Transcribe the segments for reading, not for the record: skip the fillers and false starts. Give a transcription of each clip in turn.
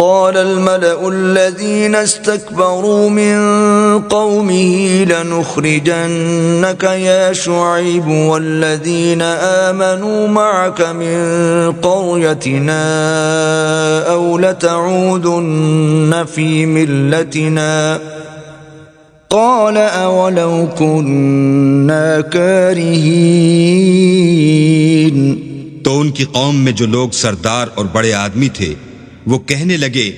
قال الملأ الذين استكبروا من قومه لنخرجنك يا شعيب والذين آمنوا معك من قريتنا أو لتعودن في ملتنا قال أولو كنا كارهين۔ تو ان کی قوم میں جو لوگ سردار اور بڑے آدمی تھے وہ کہنے لگے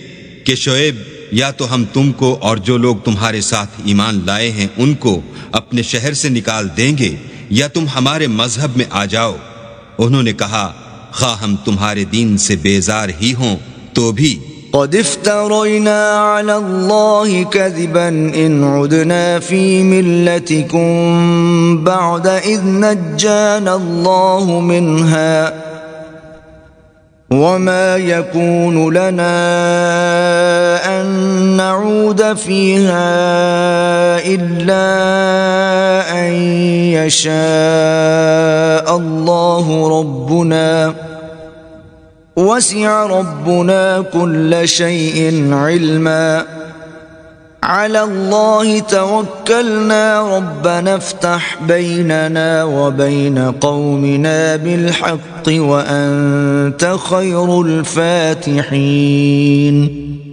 کہ شعیب یا تو ہم تم کو اور جو لوگ تمہارے ساتھ ایمان لائے ہیں ان کو اپنے شہر سے نکال دیں گے یا تم ہمارے مذہب میں آ جاؤ۔ انہوں نے کہا خواہ ہم تمہارے دین سے بیزار ہی ہوں تو بھی قد افترينا على الله كذبا إن عدنا في ملتكم بعد إذ نجانا الله منها وما يكون لنا أن نعود فيها إلا أن يشاء الله ربنا وسع ربنا كل شيء علما على الله توكلنا ربنا افتح بيننا وبين قومنا بالحق وأنت خير الفاتحين۔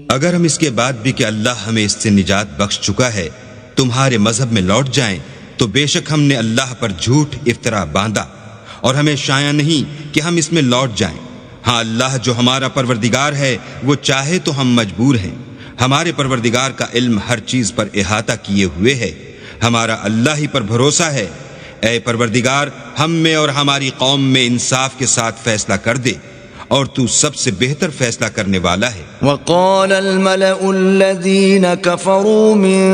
اگر ہم اس کے بعد بھی کہ اللہ ہمیں اس سے نجات بخش چکا ہے تمہارے مذہب میں لوٹ جائیں تو بے شک ہم نے اللہ پر جھوٹ افطرا باندھا اور ہمیں شایع نہیں کہ ہم اس میں لوٹ جائیں۔ ہاں اللہ جو ہمارا پروردگار ہے وہ چاہے تو ہم مجبور ہیں، ہمارے پروردگار کا علم ہر چیز پر احاطہ کیے ہوئے ہے، ہمارا اللہ ہی پر بھروسہ ہے۔ اے پروردگار ہم میں اور ہماری قوم میں انصاف کے ساتھ فیصلہ کر دے اور تو سب سے بہتر فیصلہ کرنے والا ہے۔ وقال الملأ الذين كفروا من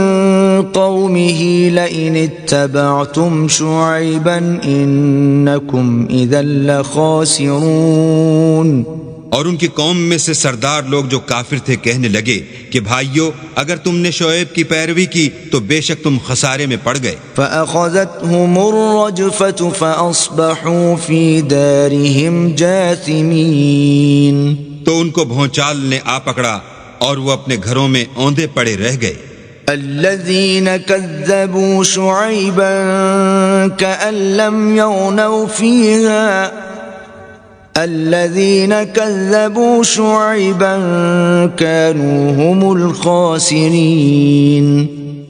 قومه لئن اتبعتم شعيبا إنكم إذا لخاسرون۔ اور ان کی قوم میں سے سردار لوگ جو کافر تھے کہنے لگے کہ بھائیو اگر تم نے شعیب کی پیروی کی تو بے شک تم خسارے میں پڑ گئے۔ فأخذتهم الرجفة فأصبحوا في دارهم جاثمين۔ تو ان کو بھونچال نے آ پکڑا اور وہ اپنے گھروں میں اوندے پڑے رہ گئے۔ الذين كذبوا شعيبا كأن لم يغنوا فيها الذين كذبوا شعيبا كانوا هم الخاسرين۔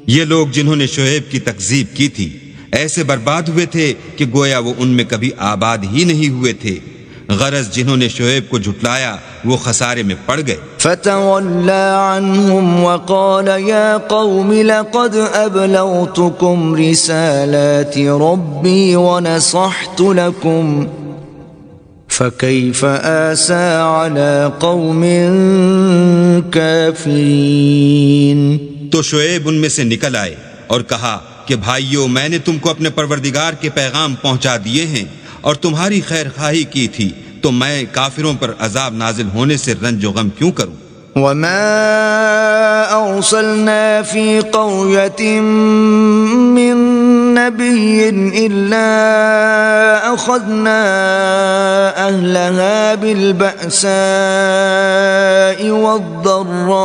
یہ لوگ جنہوں نے شعیب کی تکذیب کی تھی ایسے برباد ہوئے تھے کہ گویا وہ ان میں کبھی آباد ہی نہیں ہوئے تھے، غرض جنہوں نے شعیب کو جھٹلایا وہ خسارے میں پڑ گئے۔ فتولى عنهم وقال يا قوم لقد أبلغتكم رسالات ربي ونصحت لكم فكيف آسى على قوم كافرين۔ تو شعیب ان میں سے نکل آئے اور کہا کہ بھائیو میں نے تم کو اپنے پروردگار کے پیغام پہنچا دیے ہیں اور تمہاری خیر خواہی کی تھی، تو میں کافروں پر عذاب نازل ہونے سے رنج و غم کیوں کروں؟ وما أرسلنا في قرية من نبي إلا أخذنا أهلها بالبأساء والضراء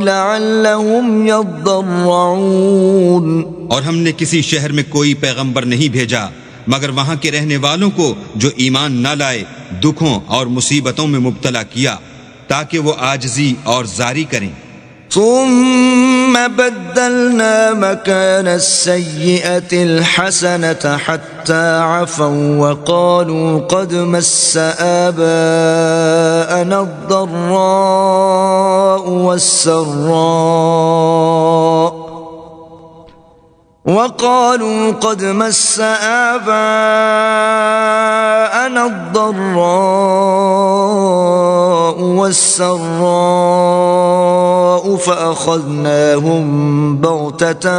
لعلهم يضرعون۔ اور ہم نے کسی شہر میں کوئی پیغمبر نہیں بھیجا مگر وہاں کے رہنے والوں کو جو ایمان نہ لائے دکھوں اور مصیبتوں میں مبتلا کیا تاکہ وہ عاجزی اور زاری کریں۔ ثم بدلنا مكان السيئة الحسنة حتى عفوا وقالوا قد مس آباءنا الضراء والسراء وقالوا قد مس آباءنا الضراء والسراء فأخذناهم بغتة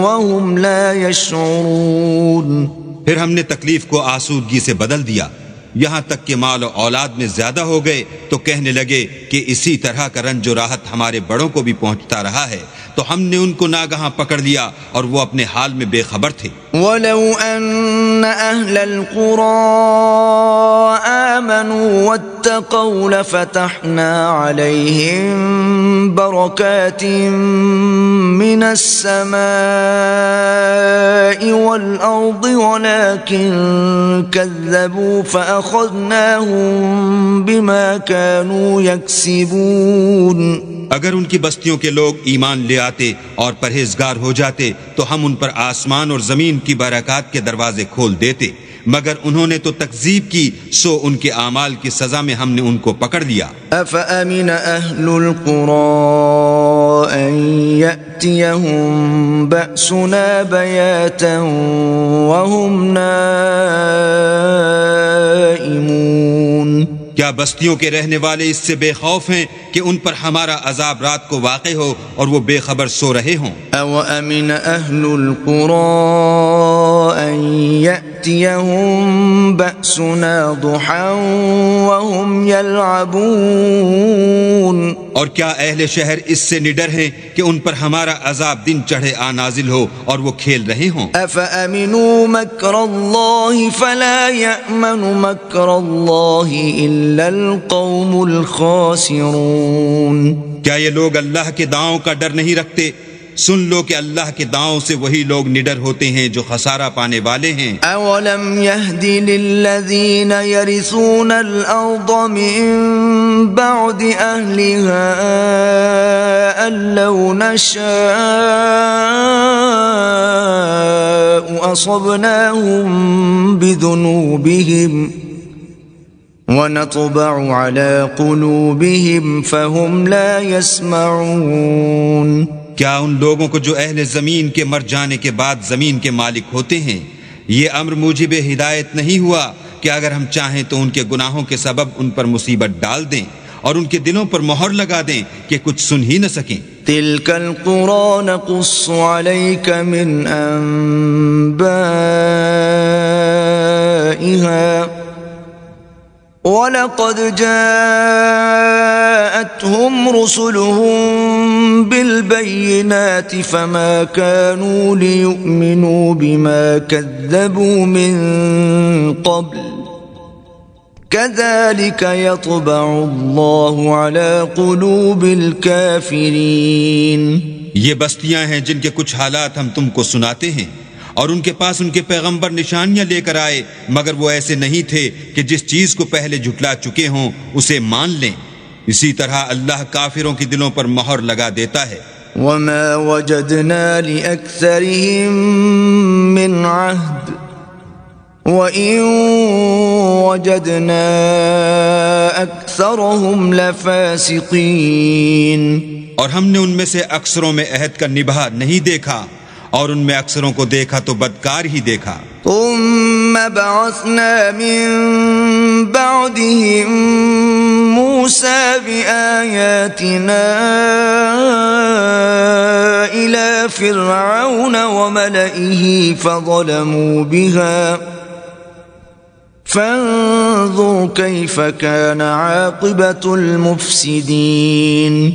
وهم لا يشعرون۔ پھر ہم نے تکلیف کو آسودگی سے بدل دیا، یہاں تک کہ مال و اولاد میں زیادہ ہو گئے تو کہنے لگے کہ اسی طرح کا رنج و راحت ہمارے بڑوں کو بھی پہنچتا رہا ہے، تو ہم نے ان کو ناگہاں پکڑ لیا اور وہ اپنے حال میں بے خبر تھے۔ وَلَوْ أَنَّ أَهْلَ الْقُرَىٰ آمَنُوا وَاتَّقَوْا لَفَتَحْنَا عَلَيْهِم بَرَكَاتٍ مِّنَ السَّمَاءِ وَالْأَرْضِ وَلَٰكِن كَذَّبُوا فَأَخَذْنَاهُم بِمَا كَانُوا يَكْسِبُونَ۔ اگر ان کی بستیوں کے لوگ ایمان لے آتے اور پرہیزگار ہو جاتے تو ہم ان پر آسمان اور زمین کی برکات کے دروازے کھول دیتے، مگر انہوں نے تو تکذیب کی، سو ان کے اعمال کی سزا میں ہم نے ان کو پکڑ لیا۔ أَفَأَمِنَ أَهْلُ الْقُرَىٰ أَن يَأْتِيَهُم بَأْسُنَا بَيَاتًا وَهُمْ نَائِمُونَ۔ کیا بستیوں کے رہنے والے اس سے بے خوف ہیں کہ ان پر ہمارا عذاب رات کو واقع ہو اور وہ بے خبر سو رہے ہوں؟ أَوَأَمِنَ أَهْلُ الْقُرَىٰ أَن يَأْتِيَهُم بَأْسُنَا ضُحًى وَهُمْ يَلْعَبُونَ۔ اور کیا اہل شہر اس سے نڈر ہیں کہ ان پر ہمارا عذاب دن چڑھے آ نازل ہو اور وہ کھیل رہے ہوں؟ أَفَأَمِنُوا مَكْرَ اللَّهِ فَلَا يَأْمَنُ مَكْرَ اللَّهِ إِلَّا الْقَوْمُ الْخَاسِرُونَ۔ کیا یہ لوگ اللہ کے داؤں کا ڈر نہیں رکھتے؟ سن لو کہ اللہ کے داؤں سے وہی لوگ نڈر ہوتے ہیں جو خسارہ پانے والے ہیں۔ أَوَلَمْ يَهْدِ لِلَّذِينَ يَرِثُونَ الْأَرْضَ مِن بَعْدِ أَهْلِهَا أَن لَّوْ نَشَاءُ أَصَبْنَاهُم بِذُنُوبِهِمْ وَنَطْبَعُ عَلَى قُلُوبِهِمْ فَهُمْ لَا يَسْمَعُونَ۔ کیا ان لوگوں کو جو اہل زمین کے مر جانے کے بعد زمین کے مالک ہوتے ہیں یہ امر موجب ہدایت نہیں ہوا کہ اگر ہم چاہیں تو ان کے گناہوں کے سبب ان پر مصیبت ڈال دیں اور ان کے دلوں پر مہر لگا دیں کہ کچھ سن ہی نہ سکیں؟ تِلْكَ الْقُرَىٰ نَقُصُّ عَلَيْكَ مِنْ أَنبَائِهَا وَلَقَدْ جَاءَتْهُمْ رُسُلُهُم بِالْبَيِّنَاتِ فَمَا كَانُوا لِيُؤْمِنُوا بِمَا كَذَّبُوا مِن قَبْلُ كَذَلِكَ يَطْبَعُ اللَّهُ عَلَى قُلُوبِ الْكَافِرِينَ۔ یہ بستیاں ہیں جن کے کچھ حالات ہم تم کو سناتے ہیں، اور ان کے پاس ان کے پیغمبر نشانیاں لے کر آئے، مگر وہ ایسے نہیں تھے کہ جس چیز کو پہلے جھٹلا چکے ہوں اسے مان لیں۔ اسی طرح اللہ کافروں کی دلوں پر مہر لگا دیتا ہے۔ وَمَا وَجَدْنَا لِأَكْثَرِهِم مِّنْ عَهْدٍ وَإِن وَجَدْنَا أَكْثَرَهُمْ لَفَاسِقِينَ۔ اور ہم نے ان میں سے اکثروں میں عہد کا نبھا نہیں دیکھا، اور ان میں اکثروں کو دیکھا تو بدکار ہی دیکھا۔ ثُمَّ بَعَثْنَا مِن بَعْدِهِم مُوسَىٰ بِآيَاتِنَا إِلَىٰ فِرْعَوْنَ وَمَلَئِهِ فَظَلَمُوا بِهَا فَانظُرْ كَيْفَ كَانَ عَاقِبَةُ الْمُفْسِدِينَ۔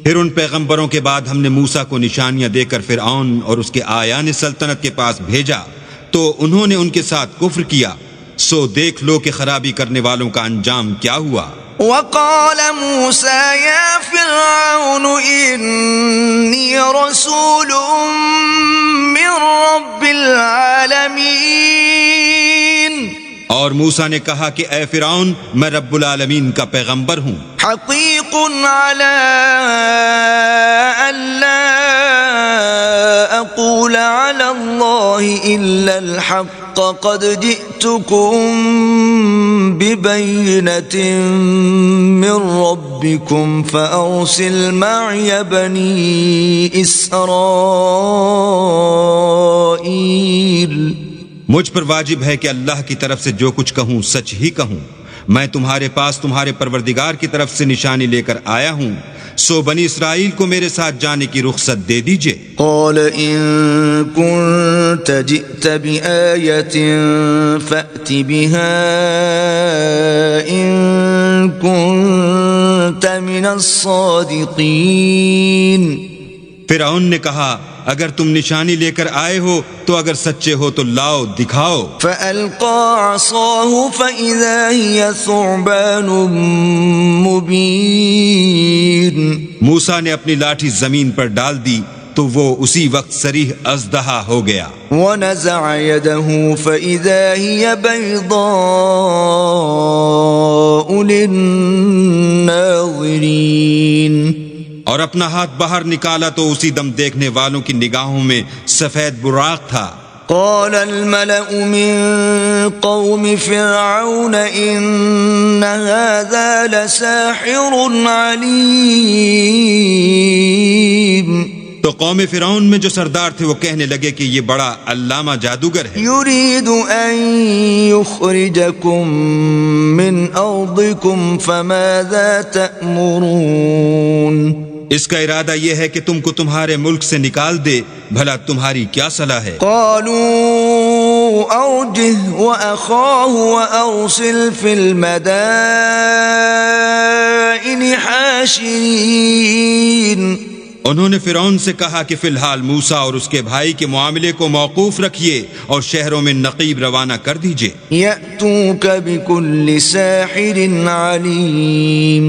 پھر ان پیغمبروں کے بعد ہم نے موسیٰ کو نشانیاں دے کر فرعون اور اس کے آیان سلطنت کے پاس بھیجا تو انہوں نے ان کے ساتھ کفر کیا، سو دیکھ لو کہ خرابی کرنے والوں کا انجام کیا ہوا۔ وقال موسى يا فرعون إني رسول من رب العالمين۔ اور موسیٰ نے کہا کہ اے فرعون میں رب العالمین کا پیغمبر ہوں، حقیق على ألا أقول على الله إلا الحق قد جئتكم ببينة من ربكم فأرسل معي بني إسرائيل۔ مجھ پر واجب ہے کہ اللہ کی طرف سے جو کچھ کہوں سچ ہی کہوں، میں تمہارے پاس تمہارے پروردگار کی طرف سے نشانی لے کر آیا ہوں، سو بنی اسرائیل کو میرے ساتھ جانے کی رخصت دے دیجئے۔ قال إن كنت جئت بآية فأت بها إن كنت من الصادقين۔ فرعون نے کہا اگر تم نشانی لے کر آئے ہو تو اگر سچے ہو تو لاؤ دکھاؤ. فألقى عصاه فإذا هي ثعبان مبين. موسیٰ نے اپنی لاٹھی زمین پر ڈال دی تو وہ اسی وقت صریح اژدہا ہو گیا. ونزع يده فإذا هي بيضاء للناظرين. اور اپنا ہاتھ باہر نکالا تو اسی دم دیکھنے والوں کی نگاہوں میں سفید براق تھا. قال الملأ من قوم فرعون إن هذا لساحر عليم. تو قوم فرعون میں جو سردار تھے وہ کہنے لگے کہ یہ بڑا علامہ جادوگر ہے. يريد أن يخرجكم من أرضكم فماذا تأمرون. اس کا ارادہ یہ ہے کہ تم کو تمہارے ملک سے نکال دے، بھلا تمہاری کیا صلاح ہے؟ قالوا أرجه وأخاه وأرسل في المدائن حاشرين. انہوں نے فرعون سے کہا کہ فی الحال موسیٰ اور اس کے بھائی کے معاملے کو موقوف رکھیے اور شہروں میں نقیب روانہ کر دیجئے. يأتوك بكل ساحر عليم.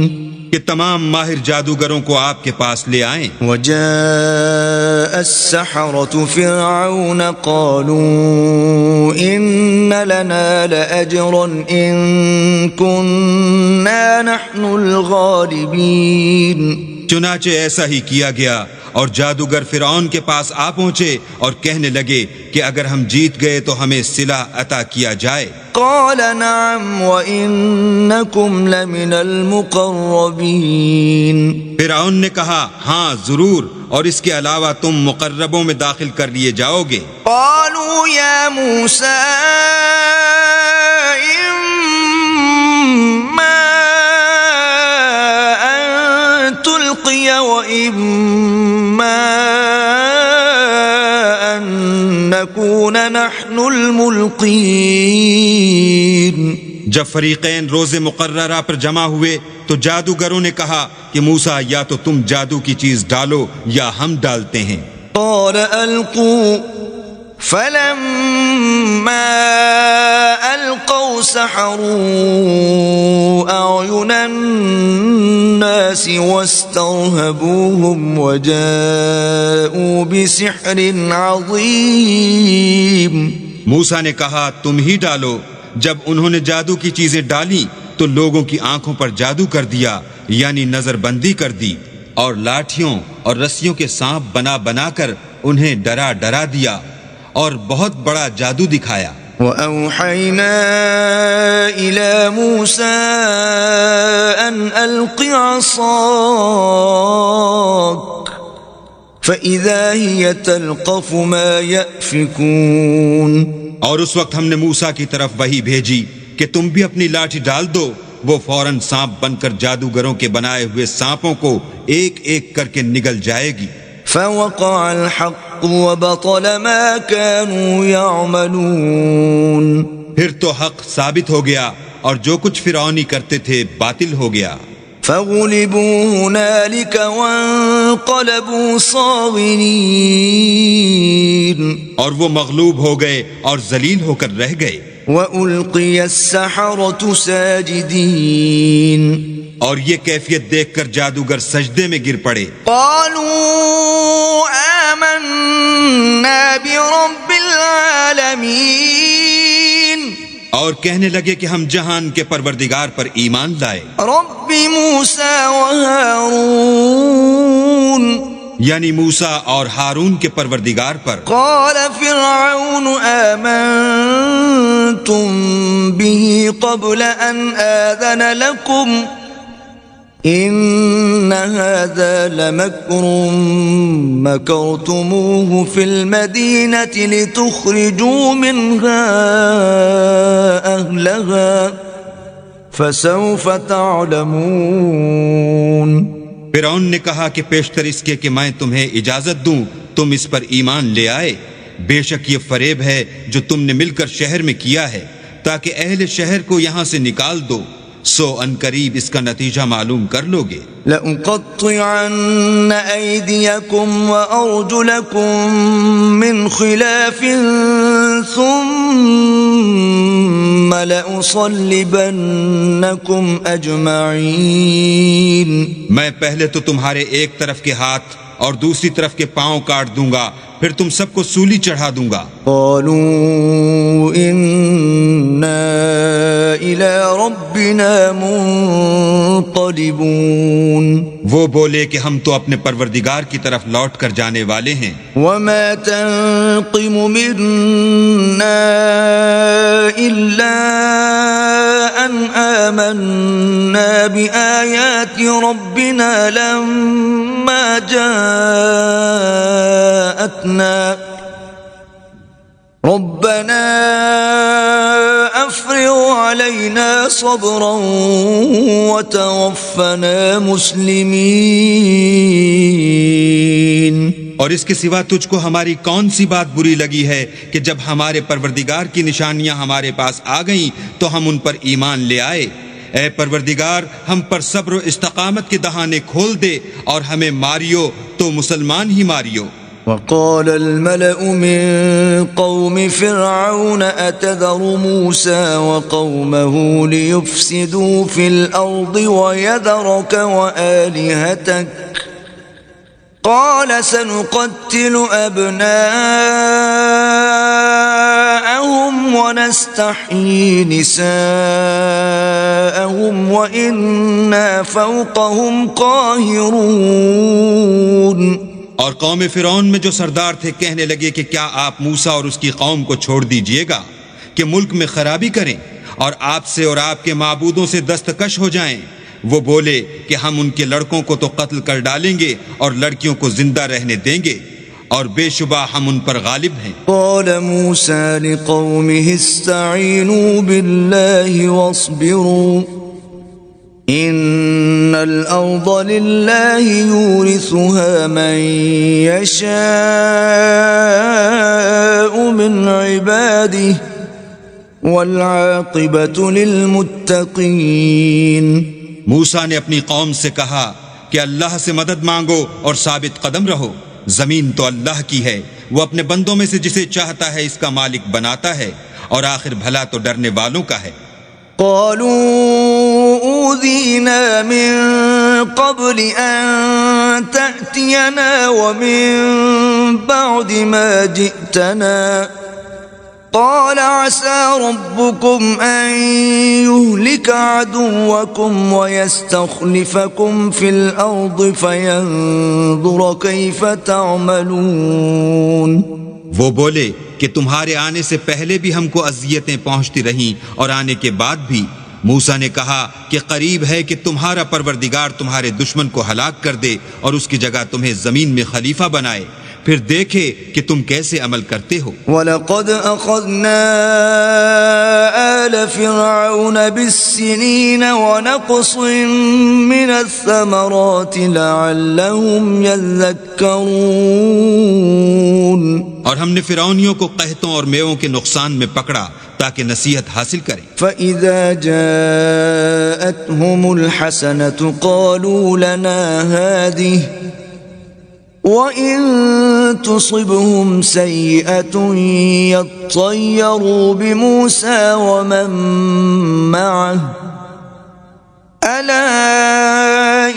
کہ تمام ماہر جادوگروں کو آپ کے پاس لے آئیں. وجاء السحرة فرعون قالوا إن لنا لأجرا إن كنا نحن الغالبين. چنانچہ ایسا ہی کیا گیا اور جادوگر فرعون کے پاس آ پہنچے اور کہنے لگے کہ اگر ہم جیت گئے تو ہمیں صلہ عطا کیا جائے. قال نعم وإنكم لمن المقربين. فرعون نے کہا ہاں ضرور، اور اس کے علاوہ تم مقربوں میں داخل کر لیے جاؤ گے. قالوا يا موسى إما أن تلقي وإما أن نكون نحن الملقين. جب فریقین روز مقررہ پر جمع ہوئے تو جادوگروں نے کہا کہ موسیٰ یا تو تم جادو کی چیز ڈالو یا ہم ڈالتے ہیں. قال ألقوا فلما ألقوا سحروا أعين الناس واسترهبوهم وجاءوا بسحر عظيم. موسیٰ نے کہا تم ہی ڈالو. جب انہوں نے جادو کی چیزیں ڈالی تو لوگوں کی آنکھوں پر جادو کر دیا، یعنی نظر بندی کر دی، اور لاٹھیوں اور رسیوں کے سانپ بنا بنا کر انہیں ڈرا ڈرا دیا اور بہت بڑا جادو دکھایا. وأوحينا إلى موسى أن ألق عصاك فإذا هي تلقف ما يأفكون. اور اس وقت ہم نے موسیٰ کی طرف وحی بھیجی کہ تم بھی اپنی لاٹھی ڈال دو. وہ فوراً سانپ بن کر جادوگروں کے بنائے ہوئے سانپوں کو ایک ایک کر کے نگل جائے گی. فوقع الحق وبطل ما كانوا يعملون. پھر تو حق ثابت ہو گیا اور جو کچھ فرعونی کرتے تھے باطل ہو گیا. فغلبوا هنالك وانقلبوا صاغرين. اور وہ مغلوب ہو گئے اور ذلیل ہو کر رہ گئے. وألقي السحرة ساجدين. اور یہ کیفیت دیکھ کر جادوگر سجدے میں گر پڑے. قالوا آمنا برب العالمين. اور کہنے لگے کہ ہم جہان کے پروردگار پر ایمان لائے. رب موسى وهارون. یعنی موسیٰ اور ہارون کے پروردگار پر. قال فرعون آمنتم به قبل أن آذن لكم إن هذا لمكر مكرتموه في المدينة لتخرجوا منها أهلها فسوف تعلمون. فرعون نے کہا کہ پیشتر اس کے کہ میں تمہیں اجازت دوں تم اس پر ایمان لے آئے. بے شک یہ فریب ہے جو تم نے مل کر شہر میں کیا ہے تاکہ اہل شہر کو یہاں سے نکال دو. سو ان قریب اس کا نتیجہ معلوم کر لو گے۔ لأقطعن أيديكم وأرجلكم من خلاف ثم لأصلبنكم أجمعين۔ میں پہلے تو تمہارے ایک طرف کے ہاتھ اور دوسری طرف کے پاؤں کاٹ دوں گا، پھر تم سب کو سولی چڑھا دوں گا۔ قالوا إنا إلى ربنا منقلبون۔ وہ بولے کہ ہم تو اپنے پروردگار کی طرف لوٹ کر جانے والے ہیں۔ وما تنقم منا إلا أن آمنا بآيات ربنا لما جاءتنا ربنا أفرغ علينا صبرا وتوفنا مسلمين۔ اور اس کے سوا تجھ کو ہماری کون سی بات بری لگی ہے کہ جب ہمارے پروردگار کی نشانیاں ہمارے پاس آ گئیں تو ہم ان پر ایمان لے آئے۔ اے پروردگار، ہم پر صبر و استقامت کے دہانے کھول دے اور ہمیں ماریو تو مسلمان ہی ماریو۔ وقال الملأ من قوم فرعون أتذر موسى وقومه ليفسدوا في الأرض ويذرك وآلهتك قال سنقتل أبناءهم ونستحيي نساءهم وإنا فوقهم قاهرون۔ اور قوم فرعون میں جو سردار تھے کہنے لگے کہ کیا آپ موسیٰ اور اس کی قوم کو چھوڑ دیجئے گا کہ ملک میں خرابی کریں اور آپ سے اور آپ کے معبودوں سے دستکش ہو جائیں؟ وہ بولے کہ ہم ان کے لڑکوں کو تو قتل کر ڈالیں گے اور لڑکیوں کو زندہ رہنے دیں گے، اور بے شبہ ہم ان پر غالب ہیں۔ قال موسى لقومه استعينوا بالله واصبروا إن الأرض لله يورثها من يشاء من عباده والعاقبة للمتقين۔ موسیٰ نے اپنی قوم سے کہا کہ اللہ سے مدد مانگو اور ثابت قدم رہو، زمین تو اللہ کی ہے، وہ اپنے بندوں میں سے جسے چاہتا ہے اس کا مالک بناتا ہے، اور آخر بھلا تو ڈرنے والوں کا ہے۔ قالوا أوذينا من قبل أن تأتينا ومن بعد ما جئتنا قال عسى ربكم أن يهلك عدوكم ويستخلفكم في الأرض فينظر كيف تعملون۔ وہ بولے کہ تمہارے آنے سے پہلے بھی ہم کو اذیتیں پہنچتی رہیں اور آنے کے بعد بھی۔ موسیٰ نے کہا کہ قریب ہے کہ تمہارا پروردگار تمہارے دشمن کو ہلاک کر دے اور اس کی جگہ تمہیں زمین میں خلیفہ بنائے، پھر دیکھے کہ تم کیسے عمل کرتے ہو۔ وَلَقَدْ أَخَذْنَا آلَ فِرْعَوْنَ بِالسِّنِينَ وَنَقْصٍ مِّنَ الثَّمَرَاتِ لَعَلَّهُمْ يَذَّكَّرُونَ۔ اور ہم نے فرعونیوں کو قحطوں اور میووں کے نقصان میں پکڑا تاکہ نصیحت حاصل کریں۔ فَإِذَا جَاءَتْهُمُ الْحَسَنَةُ قَالُوا لَنَا هَٰذِهِ وَإِن تُصِبْهُمْ سَيِّئَةٌ يَطَّيَّرُوا بِمُوسَىٰ وَمَن مَّعَهُ أَلَا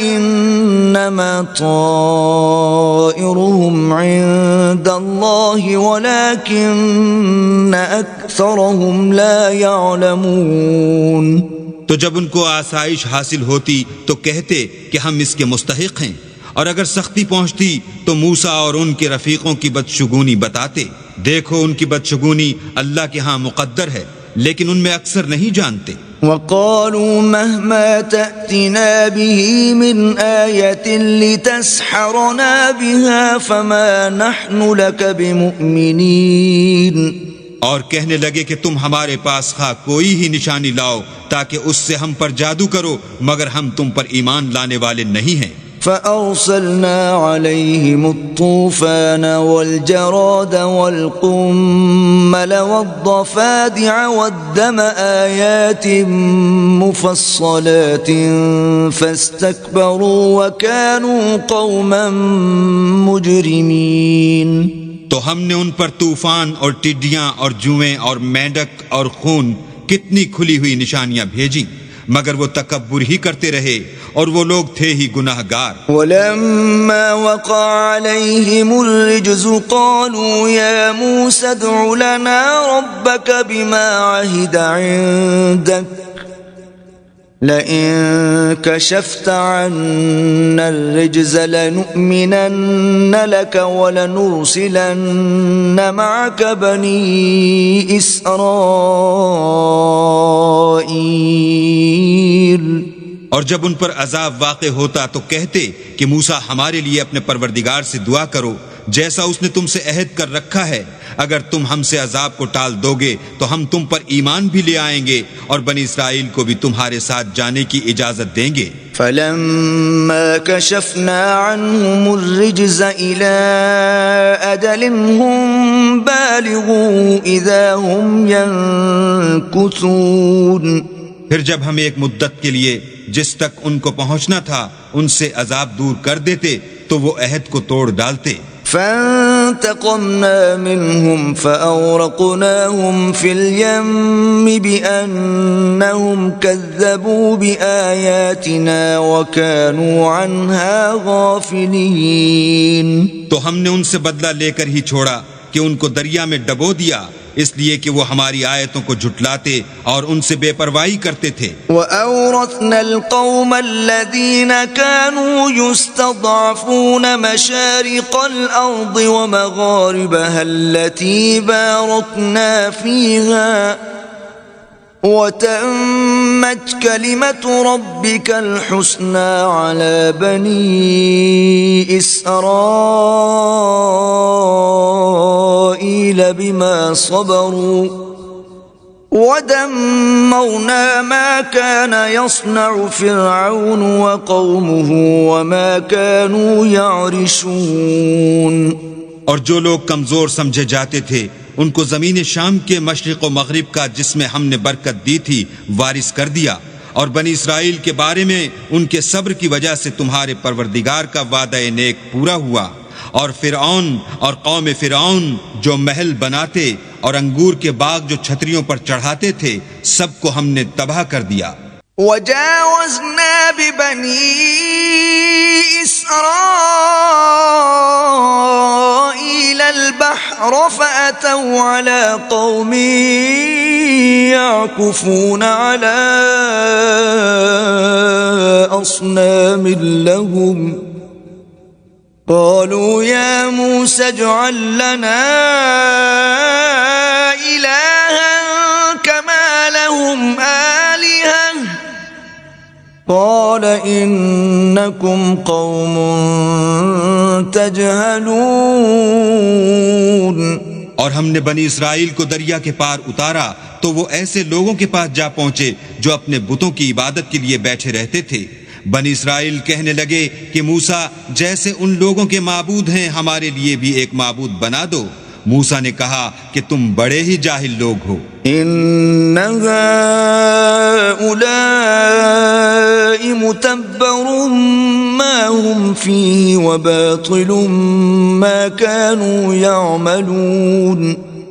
إِنَّمَا طَائِرُهُمْ عِندَ اللَّهِ وَلَٰكِنَّ أَكْثَرَهُمْ لَا يَعْلَمُونَ۔ تو جب ان کو آسائش حاصل ہوتی تو کہتے کہ ہم اس کے مستحق ہیں، اور اگر سختی پہنچتی تو موسیٰ اور ان کے رفیقوں کی بدشگونی بتاتے۔ دیکھو ان کی بدشگونی اللہ کے ہاں مقدر ہے، لیکن ان میں اکثر نہیں جانتے۔ وَقَالُوا مَهْمَا تَأْتِنَا بِهِ مِنْ آيَةٍ لِتَسْحَرَنَا بِهَا فَمَا نَحْنُ لَكَ بِمُؤْمِنِينَ۔ اور کہنے لگے کہ تم ہمارے پاس خواہ کوئی ہی نشانی لاؤ تاکہ اس سے ہم پر جادو کرو، مگر ہم تم پر ایمان لانے والے نہیں ہیں۔ فأرسلنا عليهم الطوفان والجراد والقمل والضفادع والدم آيات مفصلات فاستكبروا وكانوا قوما مجرمين. تو ہم نے ان پر طوفان اور ٹڈیاں اور جوئیں اور مینڈک اور خون کتنی کھلی ہوئی نشانیاں بھیجیں، مگر وہ تکبر ہی کرتے رہے اور وہ لوگ تھے ہی گناہ گار. ولما وقع عليهم الرجز قالوا يا موسى ادع لنا ربك بما عهد عندك لئن كشفت عنا الرجز لنؤمنن لك ولنرسلن معك بني إسرائيل. اور جب ان پر عذاب واقع ہوتا تو کہتے کہ موسیٰ ہمارے لیے اپنے پروردگار سے دعا کرو جیسا اس نے تم سے عہد کر رکھا ہے. اگر تم ہم سے عذاب کو ٹال دو گے تو ہم تم پر ایمان بھی لے آئیں گے اور بنی اسرائیل کو بھی تمہارے ساتھ جانے کی اجازت دیں گے. فلما كشفنا عنهم الرجز إلى أجل هم بالغوا إذا هم ينكثون. پھر جب ہم ایک مدت کے لیے جس تک ان کو پہنچنا تھا ان سے عذاب دور کر دیتے تو وہ عہد کو توڑ ڈالتے. فانتقمنا منهم فأورقناهم في اليم بأنهم كذبوا بآياتنا وكانوا عنها غافلين. تو ہم نے ان سے بدلہ لے کر ہی چھوڑا کہ ان کو دریا میں ڈبو دیا اس لیے کہ وہ ہماری آیتوں کو جھٹلاتے اور ان سے بے پرواہی کرتے تھے. وَأَوْرَثْنَا الْقَوْمَ الَّذِينَ كَانُوا يُسْتَضْعَفُونَ مَشَارِقَ الْأَرْضِ وَمَغَارِبَهَا الَّتِي بَارَكْنَا فِيهَا وَتَمَّتْ كَلِمَةُ رَبِّكَ الْحُسْنَى عَلَى بَنِي إِسْرَائِيلَ بِمَا صَبَرُوا وَدَمَّرْنَا مَا كَانَ يَصْنَعُ فِرْعَوْنُ وَقَوْمُهُ وَمَا كَانُوا يَعْرِشُونَ. اور جو لوگ کمزور سمجھے جاتے تھے ان کو زمین شام کے مشرق و مغرب کا جس میں ہم نے برکت دی تھی وارث کر دیا، اور بنی اسرائیل کے بارے میں ان کے صبر کی وجہ سے تمہارے پروردگار کا وعدہ نیک پورا ہوا. اور فرعون اور قوم فرعون جو محل بناتے اور انگور کے باغ جو چھتریوں پر چڑھاتے تھے سب کو ہم نے تباہ کر دیا. وَجَاوَزْنَا بِبَنِي إِسْرَائِيلَ الْبَحْرَ فَأَتَوْا عَلَى قَوْمٍ يَعْكُفُونَ عَلَى أَصْنَامٍ لَهُمْ قَالُوا يَا مُوسَى اجْعَل لَّنَا إِلَٰهًا كَمَا لَهُمْ آلِهَةٌ قال إنكم قوم تجهلون. اور ہم نے بنی اسرائیل کو دریا کے پار اتارا تو وہ ایسے لوگوں کے پاس جا پہنچے جو اپنے بتوں کی عبادت کے لیے بیٹھے رہتے تھے. بنی اسرائیل کہنے لگے کہ موسیٰ جیسے ان لوگوں کے معبود ہیں ہمارے لیے بھی ایک معبود بنا دو. موسیٰ نے کہا کہ تم بڑے ہی جاہل لوگ ہو. ان هؤلاء متبر ما هم فيه وباطل ما كانوا يعملون.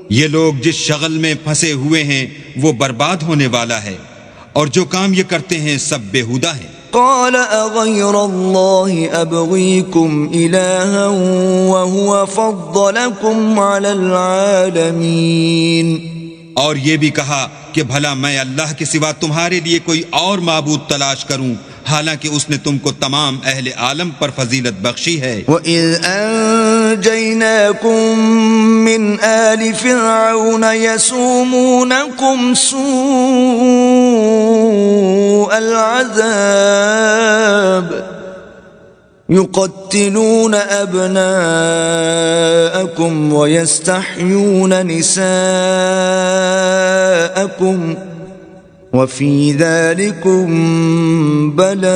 یہ لوگ جس شغل میں پھنسے ہوئے ہیں وہ برباد ہونے والا ہے اور جو کام یہ کرتے ہیں سب بیہودہ ہیں. قال اغير الله ابغيكم الها وهو فضلكم على العالمين. اور یہ بھی کہا کہ بھلا میں اللہ کے سوا تمہارے لیے کوئی اور معبود تلاش کروں حالانکہ اس نے تم کو تمام اہل عالم پر فضیلت بخشی ہے. وَإِذْ أَنْجَيْنَاكُمْ مِنْ آلِ فِرْعَوْنَ يَسُومُونَكُمْ سُوءَ الْعَذَابِ يُقَتِّلُونَ أَبْنَاءَكُمْ وَيَسْتَحْيُونَ نِسَاءَكُمْ وفي ذلكم بلاء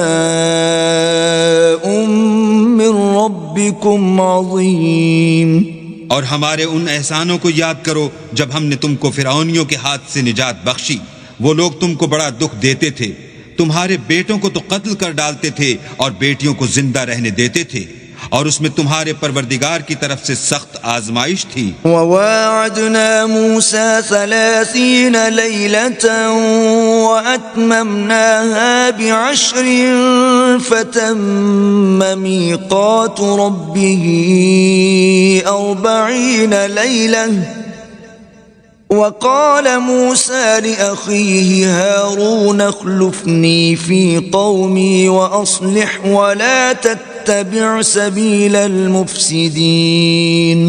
من ربكم عظيم۔ اور ہمارے ان احسانوں کو یاد کرو جب ہم نے تم کو فرعونیوں کے ہاتھ سے نجات بخشی۔ وہ لوگ تم کو بڑا دکھ دیتے تھے، تمہارے بیٹوں کو تو قتل کر ڈالتے تھے اور بیٹیوں کو زندہ رہنے دیتے تھے، اور اس میں تمہارے پروردگار کی طرف سے سخت آزمائش تھی۔ وواعدنا موسى 30 ليلة وأتممناها ب10 فتم ميقات ربه 40 ليلة وقال موسى لأخيه هارون اخلفني في قومي وأصلح ولا تتبع سبيل المفسدين۔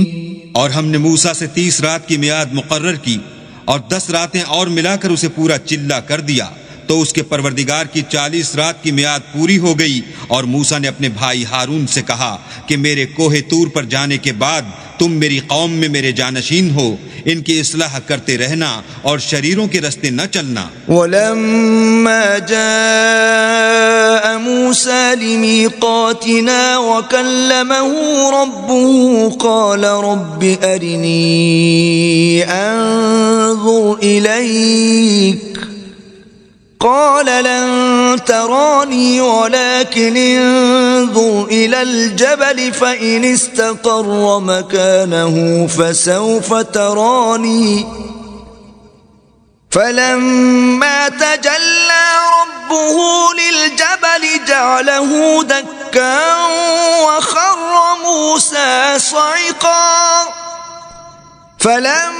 اور ہم نے موسیٰ سے 30 رات کی میعاد مقرر کی اور 10 راتیں اور ملا کر اسے پورا چلہ کر دیا، تو اس کے پروردگار کی 40 رات کی میعاد پوری ہو گئی، اور موسیٰ نے اپنے بھائی ہارون سے کہا کہ میرے کوہ طور پر جانے کے بعد تم میری قوم میں میرے جانشین ہو، ان کی اصلاح کرتے رہنا اور شریروں کے رستے نہ چلنا۔ ولما جاء موسى لميقاتنا وكلمه ربه قال رب أرني أنظر إليك قال لن تراني ولكن انظر إلى الجبل فإن استقر مكانه فسوف تراني فلما تجلى ربه للجبل جعله دكا وخر موسى صعقا فلما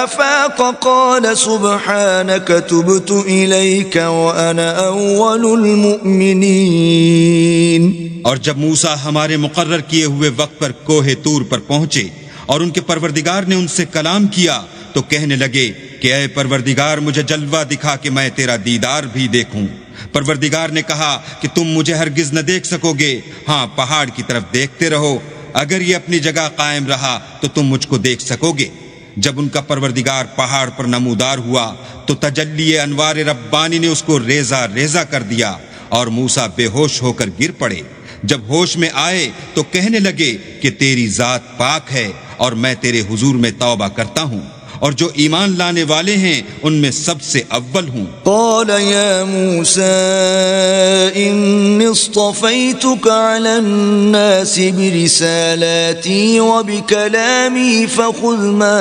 أفاق قال سبحانك تبت إليك وأنا أول المؤمنين۔ اور جب موسیٰ ہمارے مقرر کیے ہوئے وقت پر کوہ طور پر پہنچے اور ان کے پروردگار نے ان سے کلام کیا تو کہنے لگے کہ اے پروردگار مجھے جلوہ دکھا کہ میں تیرا دیدار بھی دیکھوں۔ پروردگار نے کہا کہ تم مجھے ہرگز نہ دیکھ سکو گے، ہاں پہاڑ کی طرف دیکھتے رہو، اگر یہ اپنی جگہ قائم رہا تو تم مجھ کو دیکھ سکو گے۔ جب ان کا پروردگار پہاڑ پر نمودار ہوا تو تجلی انوار ربانی نے اس کو ریزہ ریزہ کر دیا اور موسیٰ بے ہوش ہو کر گر پڑے۔ جب ہوش میں آئے تو کہنے لگے کہ تیری ذات پاک ہے اور میں تیرے حضور میں توبہ کرتا ہوں، اور جو ایمان لانے والے ہیں ان میں سب سے اول ہوں۔ قال يا موسى إني اصطفيتك على الناس برسالاتي وبكلامي فخذ ما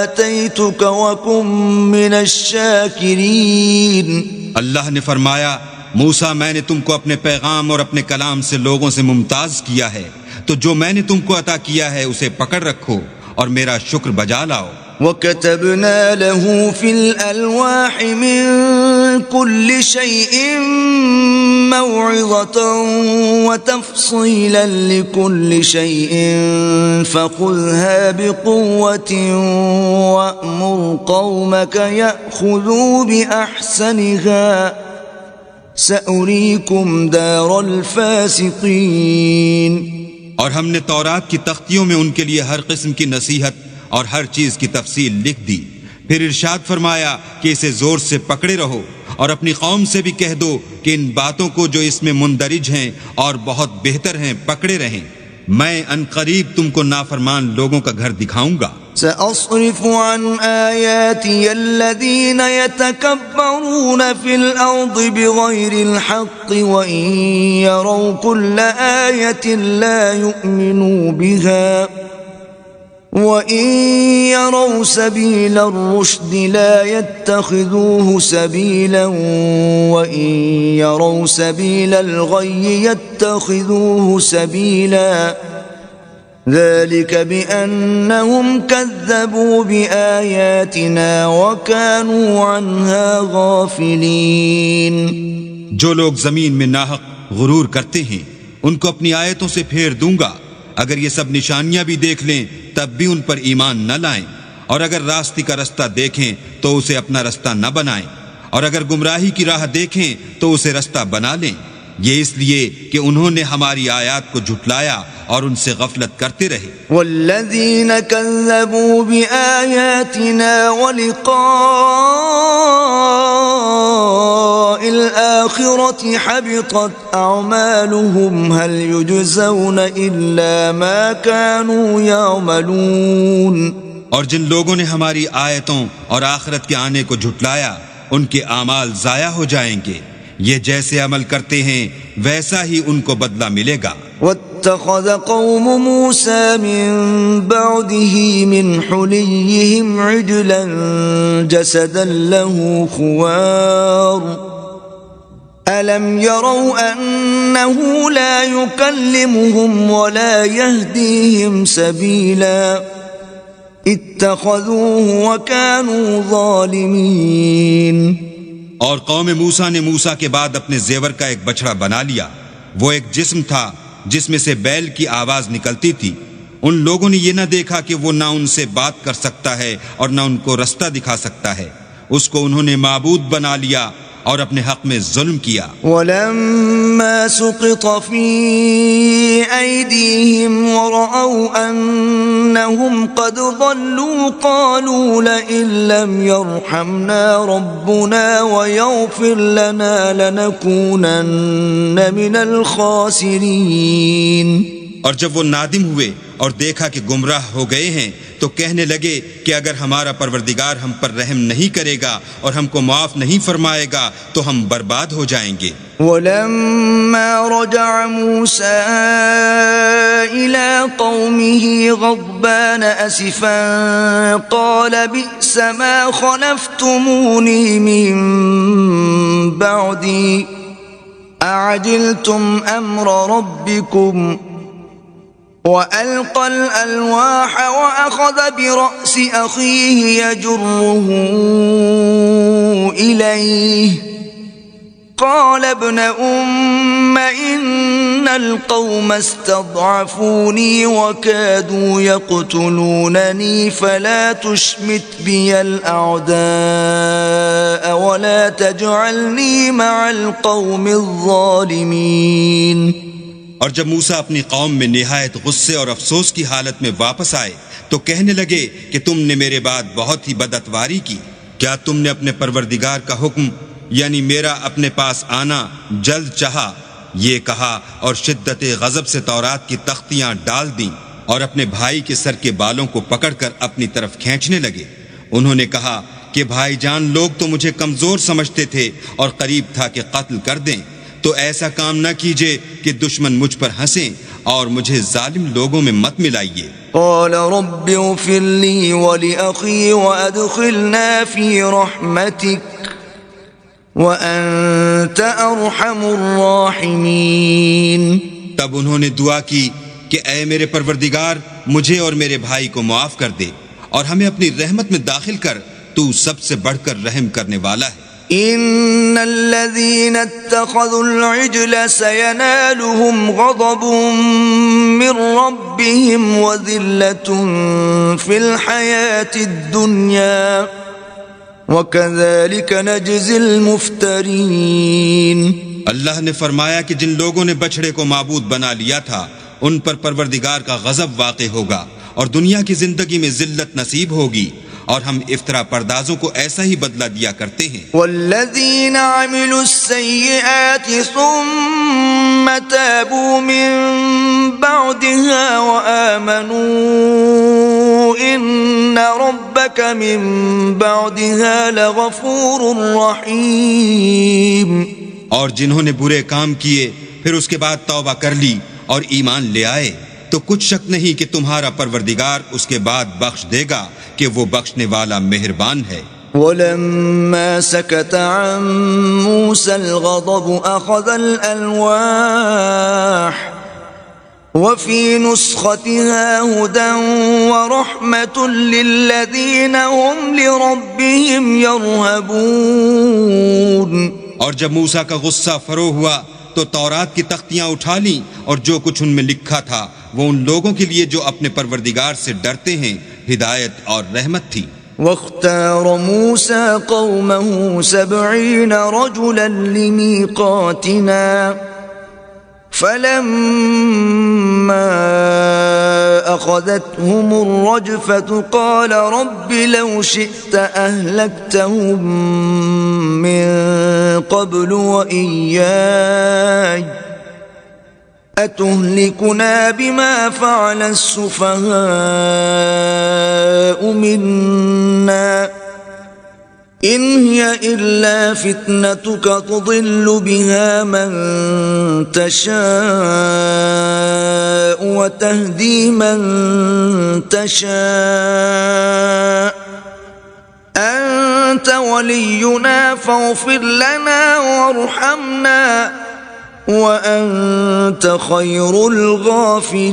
آتيتك وكن من الشاكرين۔ اللہ نے فرمایا موسیٰ میں نے تم کو اپنے پیغام اور اپنے کلام سے لوگوں سے ممتاز کیا ہے، تو جو میں نے تم کو عطا کیا ہے اسے پکڑ رکھو اور میرا شکر بجا لاؤ۔ وَكَتَبْنَا لَهُ فِي الْأَلْوَاحِ مِنْ كُلِّ شَيْءٍ مَوْعِظَةً وَتَفْصِيلًا لِكُلِّ شَيْءٍ فَخُذْهَا بِقُوَّةٍ وَأْمُرْ قَوْمَكَ يَأْخُذُوا بِأَحْسَنِهَا سَأُرِيكُمْ دَارَ الْفَاسِقِينَ۔ اور ہم نے تورات کی تختیوں میں ان کے لیے ہر قسم کی نصیحت اور ہر چیز کی تفصیل لکھ دی، پھر ارشاد فرمایا کہ اسے زور سے پکڑے رہو اور اپنی قوم سے بھی کہہ دو کہ ان باتوں کو جو اس میں مندرج ہیں اور بہت بہتر ہیں پکڑے رہیں، میں ان قریب تم کو نافرمان لوگوں کا گھر دکھاؤں گا۔ سأصرف عن آياتي الذين يتكبرون في الأرض بغير الحق وإن يروا كل آية لا يؤمنوا بها وإن يروا سبيل الرشد لا يتخذوه سبيلا وإن يروا سبيل الغي يتخذوه سبيلا ذلك بأنهم كذبوا بآياتنا وكانوا عنها غافلين۔ جو لوگ زمین میں ناحق غرور کرتے ہیں ان کو اپنی آیتوں سے پھیر دوں گا، اگر یہ سب نشانیاں بھی دیکھ لیں تب بھی ان پر ایمان نہ لائیں، اور اگر راستی کا رستہ دیکھیں تو اسے اپنا رستہ نہ بنائیں، اور اگر گمراہی کی راہ دیکھیں تو اسے رستہ بنا لیں۔ یہ اس لیے کہ انہوں نے ہماری آیات کو جھٹلایا اور ان سے غفلت کرتے رہے. والذین کذبوا بآیاتنا ولقاء الآخرة حبطت أعمالهم هل يجزون إلا ما كانوا يعملون. اور جن لوگوں نے ہماری آیتوں اور آخرت کے آنے کو جھٹلایا ان کے اعمال ضائع ہو جائیں گے. یہ جیسے عمل کرتے ہیں ویسا ہی ان کو بدلہ ملے گا. واتخذ قوم موسى من بعده من حليهم عجلا جسدا له خوار ألم يروا أنه لا يكلمهم ولا يهديهم سبيلا اتخذوه وكانوا ظالمين. اور قوم موسیٰ نے موسیٰ کے بعد اپنے زیور کا ایک بچڑا بنا لیا. وہ ایک جسم تھا جس میں سے بیل کی آواز نکلتی تھی. ان لوگوں نے یہ نہ دیکھا کہ وہ نہ ان سے بات کر سکتا ہے اور نہ ان کو رستہ دکھا سکتا ہے. اس کو انہوں نے معبود بنا لیا اور اپنے حق میں ظلم کیا. وَلَمَّا سُقِطَ فِي أَيْدِيهِمْ وَرَأَوْا أَنَّهُمْ قَدْ ضَلُّوا قَالُوا لَئِن لَّمْ يَرْحَمْنَا رَبُّنَا وَيَغْفِرْ لَنَا لَنَكُونَنَّ مِنَ الْخَاسِرِينَ. اور جب وہ نادم ہوئے اور دیکھا کہ گمراہ ہو گئے ہیں تو کہنے لگے کہ اگر ہمارا پروردگار ہم پر رحم نہیں کرے گا اور ہم کو معاف نہیں فرمائے گا تو ہم برباد ہو جائیں گے. وَلَمَّا رَجَعَ مُوسَىٰ إِلَىٰ قَوْمِهِ غَضْبَانَ أَسِفًا قَالَ بِئْسَ مَا خَلَفْتُمُونِي مِن بَعْدِي أَعَجِلْتُمْ أَمْرَ رَبِّكُمْ وَأَلْقَى الْأَلْوَاحَ وَأَخَذَ بِرَأْسِ أَخِيهِ يَجُرُّهُ إِلَيْهِ قَالَ ابْنَ أُمَّ إِنَّ الْقَوْمَ اسْتَضْعَفُونِي وَكَادُوا يَقْتُلُونَنِي فَلَا تُشْمِتْ بِيَ الْأَعْدَاءَ وَلَا تَجْعَلْنِي مَعَ الْقَوْمِ الظَّالِمِينَ. اور جب موسیٰ اپنی قوم میں نہایت غصے اور افسوس کی حالت میں واپس آئے تو کہنے لگے کہ تم نے میرے بعد بہت ہی بدعتواری کی. کیا تم نے اپنے پروردگار کا حکم یعنی میرا اپنے پاس آنا جلد چاہا؟ یہ کہا اور شدت غضب سے تورات کی تختیاں ڈال دیں اور اپنے بھائی کے سر کے بالوں کو پکڑ کر اپنی طرف کھینچنے لگے. انہوں نے کہا کہ بھائی جان لوگ تو مجھے کمزور سمجھتے تھے اور قریب تھا کہ قتل کر دیں. تو ایسا کام نہ کیجئے کہ دشمن مجھ پر ہنسیں اور مجھے ظالم لوگوں میں مت ملائیے. قال رب اغفر لي ولأخي وأدخلنا في رحمتك وأنت أرحم الراحمين. تب انہوں نے دعا کی کہ اے میرے پروردگار مجھے اور میرے بھائی کو معاف کر دے اور ہمیں اپنی رحمت میں داخل کر. تو سب سے بڑھ کر رحم کرنے والا ہے. ان الذين اتخذوا العجل سينالهم غضب من ربهم وذلة في الحياة الدنيا وكذلك نجزي المفترين. اللہ نے فرمایا کہ جن لوگوں نے بچڑے کو معبود بنا لیا تھا ان پر پروردگار کا غضب واقع ہوگا اور دنیا کی زندگی میں ذلت نصیب ہوگی اور ہم افطرا پردازوں کو ایسا ہی بدلہ دیا کرتے ہیں. والذین عملوا السیئات ثم تابوا من بعدها وآمنوا ان ربک من بعدها لغفور رحیم. اور جنہوں نے برے کام کیے پھر اس کے بعد توبہ کر لی اور ایمان لے آئے تو کچھ شک نہیں کہ تمہارا پروردگار اس کے بعد بخش دے گا کہ وہ بخشنے والا مہربان ہے. وَلَمَّا سَكَتَ عَن مُوسَى الْغَضَبُ أَخَذَ الْأَلْوَاحَ وَفِي نُسْخَتِهَا هُدًى وَرَحْمَةٌ لِّلَّذِينَ هُمْ لِرَبِّهِمْ يَرْهَبُونَ. اور جب موسیٰ کا غصہ فرو ہوا تو تورات کی تختیاں اٹھا لیں اور جو کچھ ان میں لکھا تھا وہ ان لوگوں کے لیے جو اپنے پروردگار سے ڈرتے ہیں ہدایت اور رحمت تھی. واختار موسى قومه 70 رجلا لميقاتنا فلما أخذتهم الرجفة قال رب لو شئت أهلكتهم من قبل وإياي أتهلكنا بما فعل السفهاء منا إن هي إلا فتنتك تضل بها من تشاء وتهدي من تشاء أنت ولينا فاغفر لنا وارحمنا وأنت خير الغافرين۔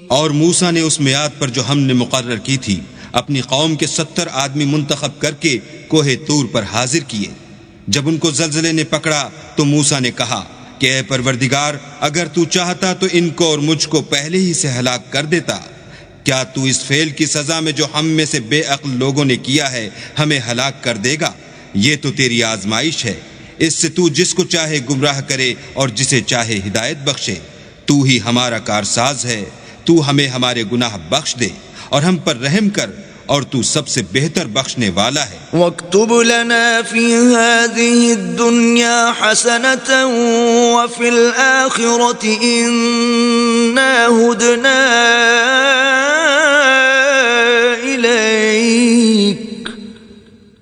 اور موسیٰ نے اس میعاد پر جو ہم نے مقرر کی تھی اپنی قوم کے 70 آدمی منتخب کر کے کوہ طور پر حاضر کیے۔ جب ان کو زلزلے نے پکڑا تو موسیٰ نے کہا کہ اے پروردگار اگر تو چاہتا تو ان کو اور مجھ کو پہلے ہی سے ہلاک کر دیتا۔ کیا تو اس فعل کی سزا میں جو ہم میں سے بے عقل لوگوں نے کیا ہے ہمیں ہلاک کر دے گا؟ یہ تو تیری آزمائش ہے، اس سے تو جس کو چاہے گمراہ کرے اور جسے چاہے ہدایت بخشے۔ تو ہی ہمارا کارساز ہے، تو ہمیں ہمارے گناہ بخش دے اور ہم پر رحم کر، اور تو سب سے بہتر بخشنے والا ہے۔ واکتب لنا فی هذه الدنیا حسنة وفی الآخرة انا ہدنا الیک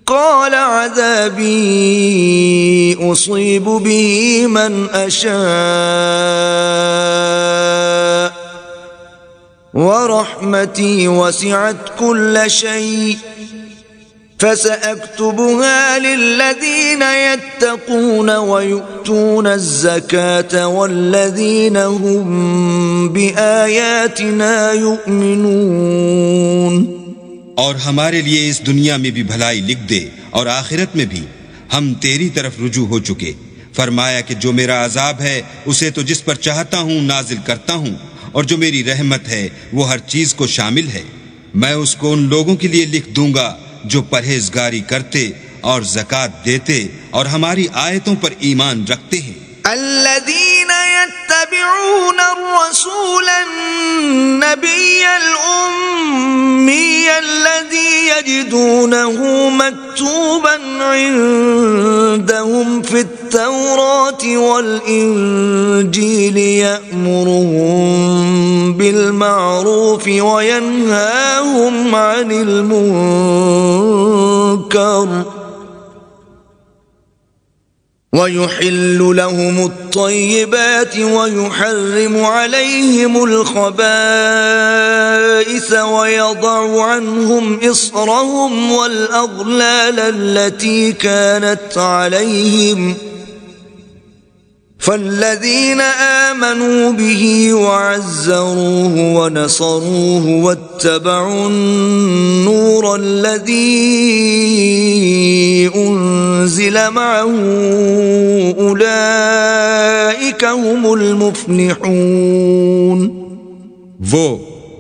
قال عذابی اصیب به من اشاء ورحمتي وسعت كل شيء فسأكتبها للذين يتقون ويؤتون الزكاة والذين هم بآياتنا يؤمنون۔ اور ہمارے لیے اس دنیا میں بھی بھلائی لکھ دے اور آخرت میں بھی، ہم تیری طرف رجوع ہو چکے۔ فرمایا کہ جو میرا عذاب ہے اسے تو جس پر چاہتا ہوں نازل کرتا ہوں، اور جو میری رحمت ہے وہ ہر چیز کو شامل ہے۔ میں اس کو ان لوگوں کے لیے لکھ دوں گا جو پرہیزگاری کرتے اور زکوٰۃ دیتے اور ہماری آیتوں پر ایمان رکھتے ہیں۔ الذين يتبعون الرسول النبي الأمي الذي يجدونه مكتوبا عندهم في التوراة والإنجيل يأمرهم بالمعروف وينهاهم عن المنكر ويحل لهم الطيبات ويحرم عليهم الخبائث ويضع عنهم إصرهم والأغلال التي كانت عليهم فالذين آمنوا به وعزروه ونصروه واتبعوا النور الذي أنزل معه أولئك هم المفلحون۔ وہ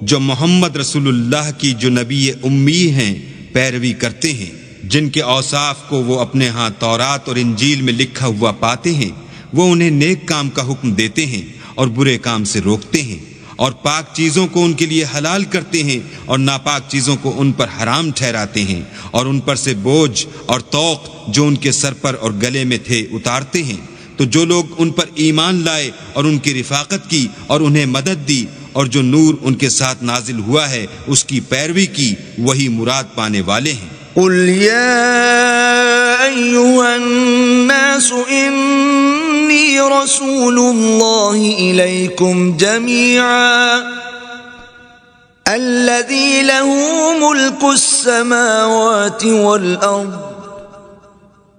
جو محمد رسول اللہ کی جو نبی امی ہیں پیروی کرتے ہیں، جن کے اوصاف کو وہ اپنے ہاں تورات اور انجیل میں لکھا ہوا پاتے ہیں، وہ انہیں نیک کام کا حکم دیتے ہیں اور برے کام سے روکتے ہیں، اور پاک چیزوں کو ان کے لیے حلال کرتے ہیں اور ناپاک چیزوں کو ان پر حرام ٹھہراتے ہیں، اور ان پر سے بوجھ اور طوق جو ان کے سر پر اور گلے میں تھے اتارتے ہیں۔ تو جو لوگ ان پر ایمان لائے اور ان کی رفاقت کی اور انہیں مدد دی، اور جو نور ان کے ساتھ نازل ہوا ہے اس کی پیروی کی، وہی مراد پانے والے ہیں۔ قل يا أيها الناس إني رسول الله إليكم جميعا الذي له ملك السماوات والأرض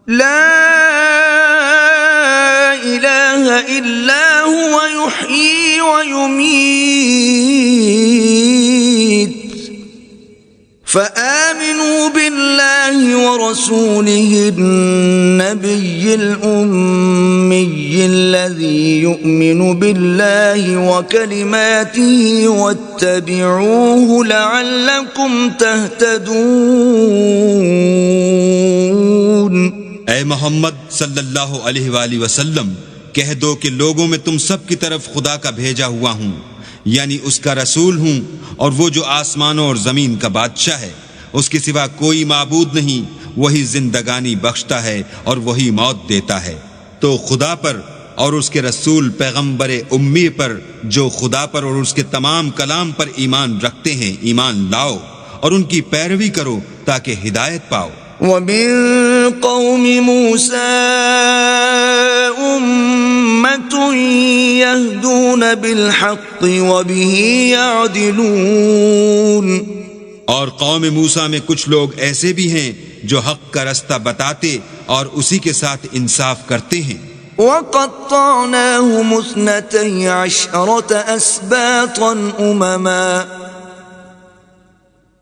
لا إله إلا هو يحيي ويميت فآمنوا بالله ورسوله النبي الأمي الذي يؤمن بالله وكلماته واتبعوه لعلكم تهتدون۔ اے محمد صلی اللہ علیہ وآلہ وسلم، کہہ دو کہ لوگوں میں تم سب کی طرف خدا کا بھیجا ہوا ہوں، یعنی اس کا رسول ہوں، اور وہ جو آسمانوں اور زمین کا بادشاہ ہے، اس کے سوا کوئی معبود نہیں، وہی زندگانی بخشتا ہے اور وہی موت دیتا ہے۔ تو خدا پر اور اس کے رسول پیغمبر امی پر، جو خدا پر اور اس کے تمام کلام پر ایمان رکھتے ہیں، ایمان لاؤ اور ان کی پیروی کرو تاکہ ہدایت پاؤ۔ وَمِن قَوْمِ مُوسَىٰ أُمَّةٌ يَهْدُونَ بِالْحَقِّ وَبِهِ يَعْدِلُونَ، اور قوم موسیٰ میں کچھ لوگ ایسے بھی ہیں جو حق کا رستہ بتاتے اور اسی کے ساتھ انصاف کرتے ہیں۔ وَقَطَّعْنَاهُمُ 12 أَسْبَاطًا أُمَمًا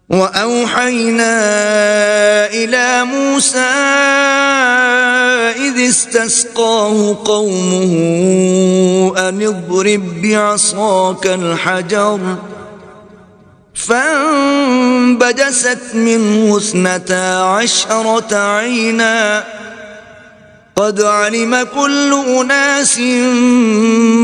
وَأَوْحَيْنَا إِلَى مُوسَىٰ إِذِ اسْتَسْقَاهُ قَوْمُهُ أَنِ اضْرِب بِّعَصَاكَ الْحَجَرَ فَانبَجَسَتْ مِنْهُ 12 عَيْنًا قَدْ عَلِمَ كُلُّ أُنَاسٍ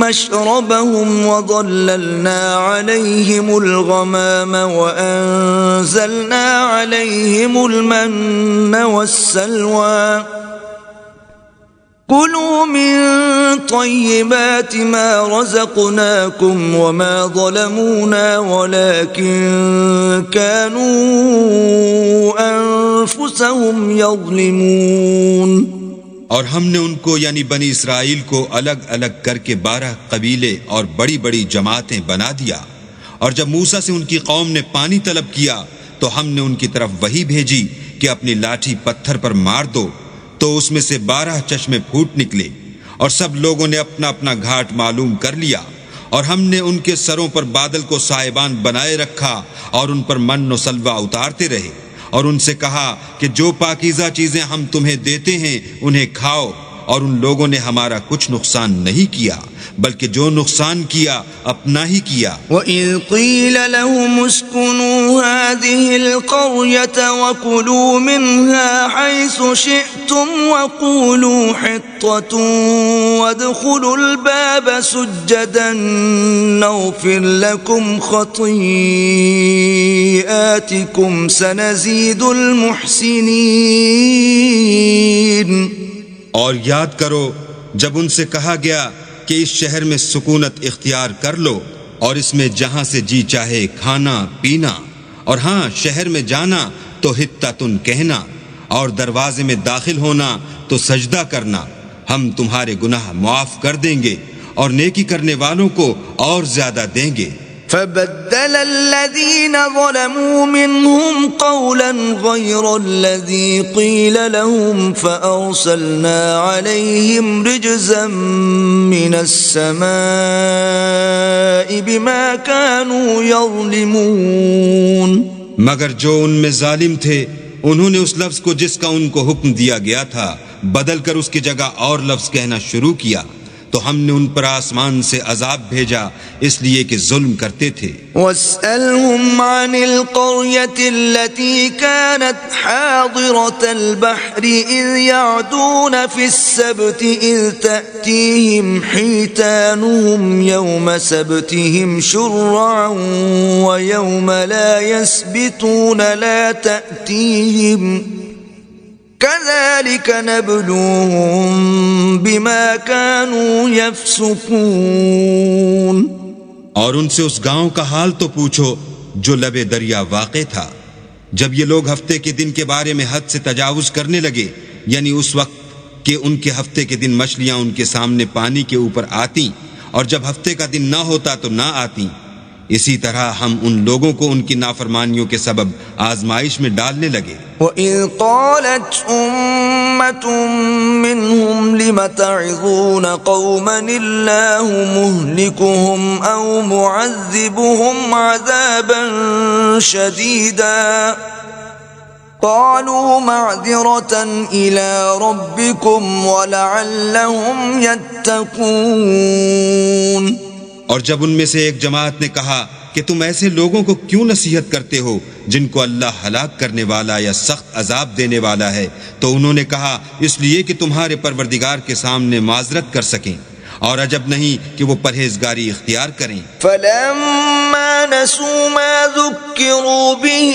مَّشْرَبَهُمْ وَظَلَّلْنَا عَلَيْهِمُ الْغَمَامَ وَأَنزَلْنَا عَلَيْهِمُ الْمَنَّ وَالسَّلْوَىٰ كُلُوا مِن طَيِّبَاتِ مَا رَزَقْنَاكُمْ وَمَا ظَلَمُونَا وَلَٰكِن كَانُوا أَنفُسَهُمْ يَظْلِمُونَ۔ اور ہم نے ان کو یعنی بنی اسرائیل کو الگ الگ کر کے 12 قبیلے اور بڑی بڑی جماعتیں بنا دیا، اور جب موسیٰ سے ان کی قوم نے پانی طلب کیا تو ہم نے ان کی طرف وحی بھیجی کہ اپنی لاٹھی پتھر پر مار دو، تو اس میں سے 12 چشمے پھوٹ نکلے، اور سب لوگوں نے اپنا اپنا گھاٹ معلوم کر لیا، اور ہم نے ان کے سروں پر بادل کو سائبان بنائے رکھا اور ان پر من و سلوہ اتارتے رہے، اور ان سے کہا کہ جو پاکیزہ چیزیں ہم تمہیں دیتے ہیں انہیں کھاؤ، اور ان لوگوں نے ہمارا کچھ نقصان نہیں کیا بلکہ جو نقصان کیا اپنا ہی کیا۔ وَإِذْ قِيلَ لَهُمُ اسْكُنُوا هَٰذِهِ الْقَرْيَةَ وَكُلُوا مِنْهَا حَيْثُ شِئْتُمْ وَقُولُوا حِطَّةٌ وَادْخُلُوا الْبَابَ سُجَّدًا نَّغْفِرْ لَكُمْ خَطِيئَاتِكُمْ سَنَزِيدُ الْمُحْسِنِينَ۔ اور یاد کرو جب ان سے کہا گیا کہ اس شہر میں سکونت اختیار کر لو اور اس میں جہاں سے جی چاہے کھانا پینا، اور ہاں شہر میں جانا تو حطتن کہنا، اور دروازے میں داخل ہونا تو سجدہ کرنا، ہم تمہارے گناہ معاف کر دیں گے اور نیکی کرنے والوں کو اور زیادہ دیں گے۔ فَبَدَّلَ الَّذِينَ ظَلَمُوا مِنْهُمْ قَوْلًا غَيْرَ الَّذِي قِيلَ لَهُمْ فَأَرْسَلْنَا عَلَيْهِمْ رِجْزًا مِّنَ السَّمَاءِ بِمَا كَانُوا يَظْلِمُونَ۔ مگر جو ان میں ظالم تھے انہوں نے اس لفظ کو جس کا ان کو حکم دیا گیا تھا بدل کر اس کی جگہ اور لفظ کہنا شروع کیا، تو ہم نے ان پر آسمان سے عذاب بھیجا اس لیے کہ ظلم کرتے تھے۔ وَاسْأَلْهُمْ عَنِ الْقَرْيَةِ الَّتِي كَانَتْ حَاضِرَةَ الْبَحْرِ إِذْ يَعْدُونَ فِي السَّبْتِ إِذْ تَأْتِيهِمْ حِيتَانُهُمْ يَوْمَ سَبْتِهِمْ شُرَّعًا وَيَوْمَ لَا يَسْبِتُونَ لَا تَأْتِيهِمْ كَذَلِكَ نَبْلُوهُمْ بِمَا كَانُوا يَفْسُقُونَ۔ اور ان سے اس گاؤں کا حال تو پوچھو جو لبے دریا واقع تھا، جب یہ لوگ ہفتے کے دن کے بارے میں حد سے تجاوز کرنے لگے، یعنی اس وقت کہ ان کے ہفتے کے دن مچھلیاں ان کے سامنے پانی کے اوپر آتی، اور جب ہفتے کا دن نہ ہوتا تو نہ آتی، اسی طرح ہم ان لوگوں کو ان کی نافرمانیوں کے سبب آزمائش میں ڈالنے لگے۔ وَإِذْ قَالَتْ أُمَّةٌ مِّنْهُمْ لِمَ تَعِظُونَ قَوْمًا اللَّهُ مُهْلِكُهُمْ أَوْ مُعَذِّبُهُمْ عَذَابًا شَدِيدًا قَالُوا مَعْذِرَةً إِلَىٰ رَبِّكُمْ وَلَعَلَّهُمْ يَتَّقُونَ۔ اور جب ان میں سے ایک جماعت نے کہا کہ تم ایسے لوگوں کو کیوں نصیحت کرتے ہو جن کو اللہ ہلاک کرنے والا یا سخت عذاب دینے والا ہے، تو انہوں نے کہا اس لیے کہ تمہارے پروردگار کے سامنے معذرت کر سکیں اور عجب نہیں کہ وہ پرہیزگاری اختیار کریں۔ فلما نسوا ما ذكروا به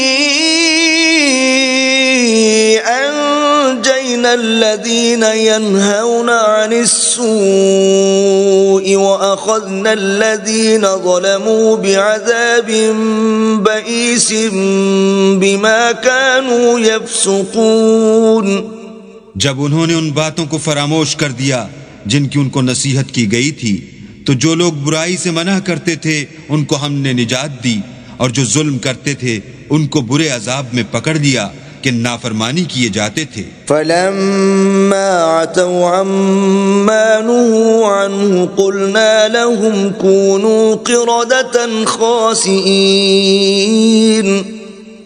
أنجينا الذين ينهون عن السوء وأخذنا الذين ظلموا بعذاب بئيس بما كانوا يفسقون۔ جب انہوں نے ان باتوں کو فراموش کر دیا جن کی ان کو نصیحت کی گئی تھی، تو جو لوگ برائی سے منع کرتے تھے ان کو ہم نے نجات دی، اور جو ظلم کرتے تھے ان کو برے عذاب میں پکڑ لیا کہ نافرمانی کیے جاتے تھے۔ فلما عتوا عما نهوا عنه قلنا لهم كونوا قردة خاسئين۔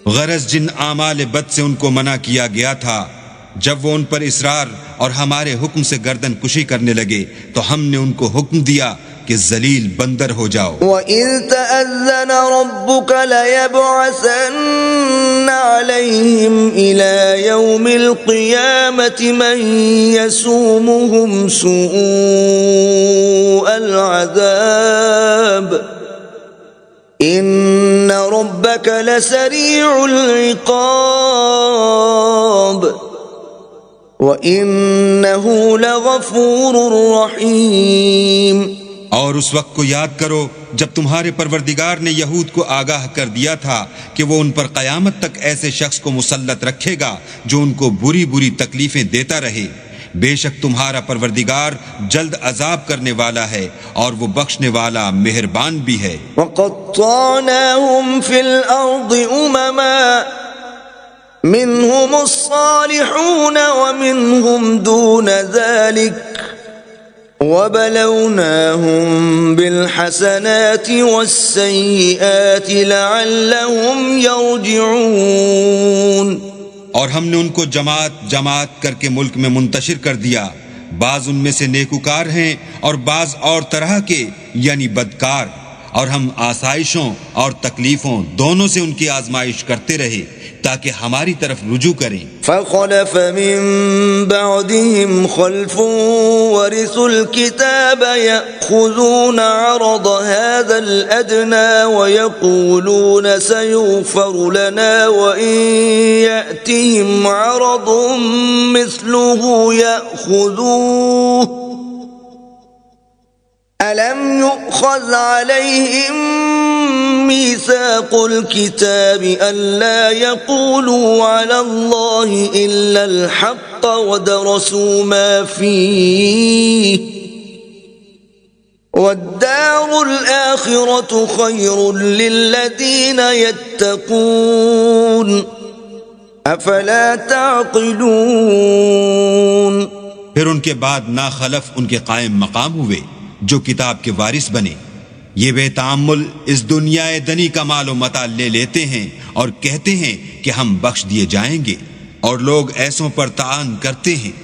غرض جن اعمال بد سے ان کو منع کیا گیا تھا، جب وہ ان پر اصرار اور ہمارے حکم سے گردن کشی کرنے لگے تو ہم نے ان کو حکم دیا کہ ذلیل بندر ہو جاؤ۔ وَإِذْ تَأَذَّنَ رَبُّكَ لَيَبْعَثَنَّ عَلَيْهِمْ إِلَى يَوْمِ الْقِيَامَةِ مَنْ يَسُومُهُمْ سُوءَ الْعَذَابِ إِنَّ رَبَّكَ لَسَرِيعُ الْعِقَابِ وَإِنَّهُ لَغَفُورٌ رَحِيمٌ۔ اور اس وقت کو یاد کرو جب تمہارے پروردگار نے یہود کو آگاہ کر دیا تھا کہ وہ ان پر قیامت تک ایسے شخص کو مسلط رکھے گا جو ان کو بری بری تکلیفیں دیتا رہے۔ بے شک تمہارا پروردگار جلد عذاب کرنے والا ہے اور وہ بخشنے والا مہربان بھی ہے۔ وَقَطَّعْنَاهُمْ فِي الْأَرْضِ أُمَمًا مِّنْهُمُ الصَّالِحُونَ وَمِنْهُمْ دُونَ ذَلِكَ وَبَلَوْنَاهُمْ بِالْحَسَنَاتِ وَالسَّيِّئَاتِ لَعَلَّهُمْ يَرْجِعُونَ۔ اور ہم نے ان کو جماعت جماعت کر کے ملک میں منتشر کر دیا، بعض ان میں سے نیکوکار ہیں اور بعض اور طرح کے یعنی بدکار، اور ہم آسائشوں اور تکلیفوں دونوں سے ان کی آزمائش کرتے رہے تاکہ ہماری طرف رجوع کریں۔ فخلف من بعدهم خلف ورثوا الكتاب يأخذون عرض هذا الأدنى ويقولون سيغفر لنا وإن يأتهم عرض مثله يأخذوه ألم يؤخذ عليهم ميثاق الكتاب ألا يقولوا على الله إلا الحق ودرسوا ما فيه والدار الآخرة خير للذين يتقون أفلا تعقلون۔ پھر ان کے بعد ناخلف ان کے قائم مقام ہوئے جو کتاب کے وارث بنے، یہ بے تعمل اس دنیا دنی کا مال و متاع لے لیتے ہیں اور کہتے ہیں کہ ہم بخش دیے جائیں گے، اور لوگ ایسوں پر طعن کرتے ہیں۔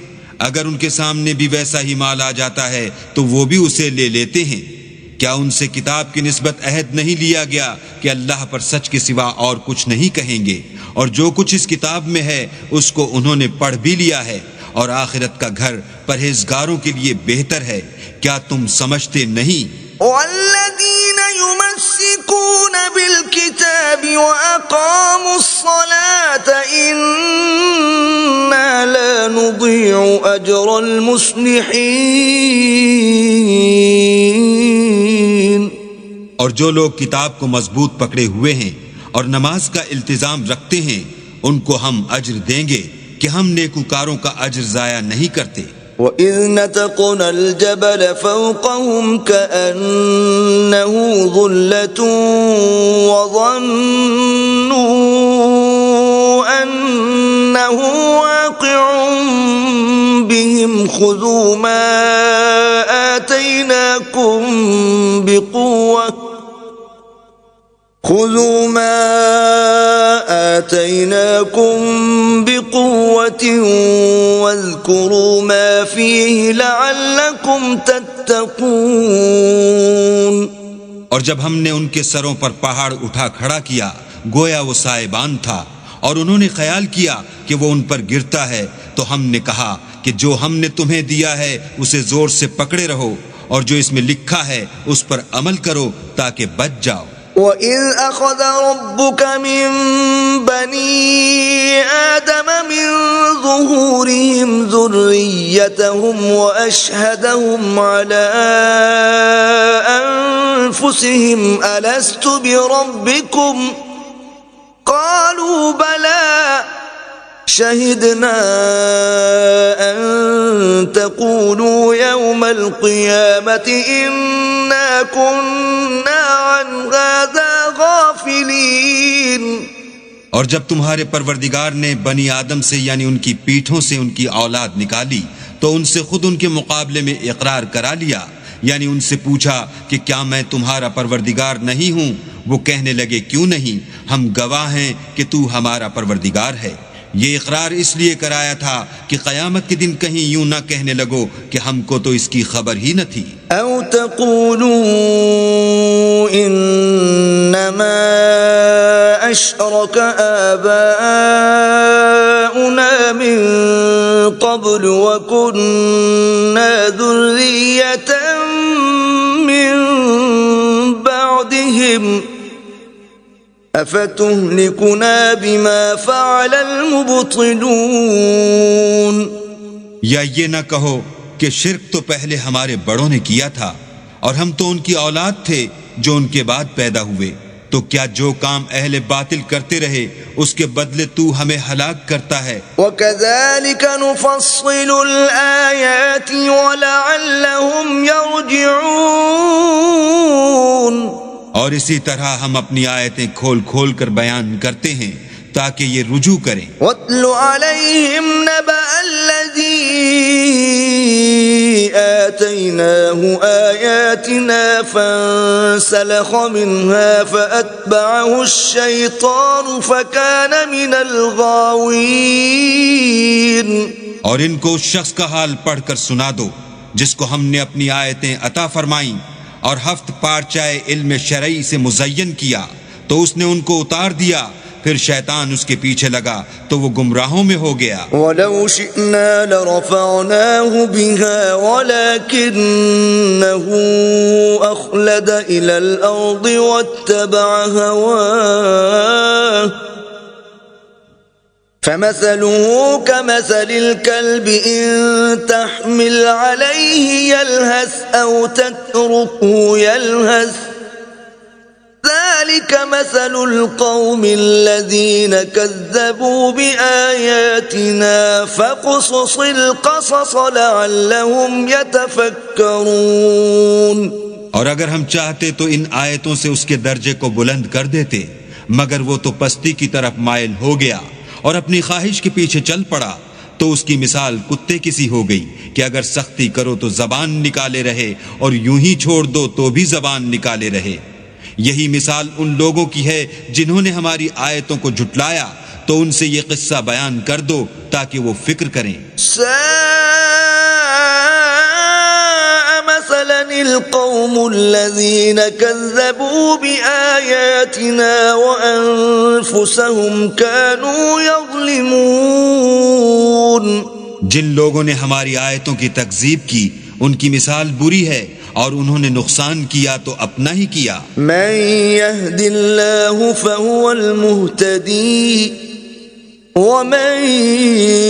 اگر ان کے سامنے بھی ویسا ہی مال آ جاتا ہے تو وہ بھی اسے لے لیتے ہیں۔ کیا ان سے کتاب کی نسبت عہد نہیں لیا گیا کہ اللہ پر سچ کے سوا اور کچھ نہیں کہیں گے، اور جو کچھ اس کتاب میں ہے اس کو انہوں نے پڑھ بھی لیا ہے، اور آخرت کا گھر پرہیزگاروں کے لیے بہتر ہے۔ کیا تم سمجھتے نہیں؟ والذین یمسکون بالکتاب واقاموا الصلاة انا لا نضیع اجر المصلحین۔ اور جو لوگ کتاب کو مضبوط پکڑے ہوئے ہیں اور نماز کا التزام رکھتے ہیں ان کو ہم اجر دیں گے کہ ہم نیکوکاروں کا اجر ضائع نہیں کرتے۔ وَإِذْ نَتَقْنَا الْجَبَلَ فَوْقَهُمْ كَأَنَّهُ ظُلَّةٌ وَظَنُّوا أَنَّهُ واقع بِهِمْ خُذُوا مَا آتَيْنَاكُمْ بِقُوَّةٍ واذكروا ما فيه لعلكم تتقون۔ اور جب ہم نے ان کے سروں پر پہاڑ اٹھا کھڑا کیا گویا وہ سائبان تھا، اور انہوں نے خیال کیا کہ وہ ان پر گرتا ہے، تو ہم نے کہا کہ جو ہم نے تمہیں دیا ہے اسے زور سے پکڑے رہو اور جو اس میں لکھا ہے اس پر عمل کرو تاکہ بچ جاؤ۔ وَإِذْ أَخَذَ رَبُّكَ مِنْ بَنِي آدَمَ مِنْ ظُهُورِهِمْ ذُرِّيَّتَهُمْ وَأَشْهَدَهُمْ عَلَىٰ أَنفُسِهِمْ أَلَسْتُ بِرَبِّكُمْ قَالُوا بَلَىٰ شَهِدْنَا أَن تَقُولُوا يَوْمَ الْقِيَامَةِ إِنَّا كُنَّا عَنْ هَٰذَا غَافِلِينَ۔ اور جب تمہارے پروردگار نے بنی آدم سے یعنی ان کی پیٹھوں سے ان کی اولاد نکالی تو ان سے خود ان کے مقابلے میں اقرار کرا لیا، یعنی ان سے پوچھا کہ کیا میں تمہارا پروردگار نہیں ہوں؟ وہ کہنے لگے کیوں نہیں، ہم گواہ ہیں کہ تو ہمارا پروردگار ہے۔ یہ اقرار اس لیے کرایا تھا کہ قیامت کے دن کہیں یوں نہ کہنے لگو کہ ہم کو تو اس کی خبر ہی نہ تھی۔ او تقولوا انما اشرك آباؤنا من قبل وكنا ذرية من بعدهم افتهلكنا بما فعل المبطلون۔ یا یہ نہ کہو کہ شرک تو پہلے ہمارے بڑوں نے کیا تھا اور ہم تو ان کی اولاد تھے جو ان کے بعد پیدا ہوئے، تو کیا جو کام اہل باطل کرتے رہے اس کے بدلے تو ہمیں ہلاک کرتا ہے؟ وَكَذَلِكَ نُفَصِّلُ الْآيَاتِ وَلَعَلَّهُمْ يَرْجِعُونَ۔ اور اسی طرح ہم اپنی آیتیں کھول کھول کر بیان کرتے ہیں تاکہ یہ رجوع کریں۔ وَاتْلُ عَلَيْهِمْ نَبَأَ الَّذِي آتَيْنَاهُ آيَاتِنَا فَانسَلَخَ مِنْهَا فَأَتْبَعَهُ الشَّيْطَانُ فَكَانَ مِنَ الْغَاوِينَ۔ اور ان کو اس شخص کا حال پڑھ کر سنا دو جس کو ہم نے اپنی آیتیں عطا فرمائیں اور ہفت پارچائے علم شرعی سے مزین کیا تو اس نے ان کو اتار دیا، پھر شیطان اس کے پیچھے لگا تو وہ گمراہوں میں ہو گیا۔ وَلَوْ شِئْنَا لَرَفَعْنَاهُ بِهَا وَلَكِنَّهُ أَخْلَدَ إِلَى الْأَرْضِ وَاتَّبَعَ هَوَاهُ فَمَثَلُهُ كَمَثَلِ الْكَلْبِ إِن تَحْمِلْ عَلَيْهِ يَلْهَثْ أَوْ تَتْرُكْهُ يَلْهَثْ ذَلِكَ مَثَلُ الْقَوْمِ الَّذِينَ كَذَّبُوا بِآيَاتِنَا فَاقْصُصِ الْقَصَصَ لَعَلَّهُمْ يَتَفَكَّرُونَ۔ اور اگر ہم چاہتے تو ان آیتوں سے اس کے درجے کو بلند کر دیتے، مگر وہ تو پستی کی طرف مائل ہو گیا اور اپنی خواہش کے پیچھے چل پڑا، تو اس کی مثال کتے کی سی ہو گئی کہ اگر سختی کرو تو زبان نکالے رہے اور یوں ہی چھوڑ دو تو بھی زبان نکالے رہے۔ یہی مثال ان لوگوں کی ہے جنہوں نے ہماری آیتوں کو جھٹلایا، تو ان سے یہ قصہ بیان کر دو تاکہ وہ فکر کریں۔ القوم الذين كذبوا بآياتنا وأنفسهم كانوا يظلمون۔ جن لوگوں نے ہماری آیتوں کی تکذیب کی ان کی مثال بری ہے اور انہوں نے نقصان کیا تو اپنا ہی کیا۔ من يهد الله فهو المهتدي ومن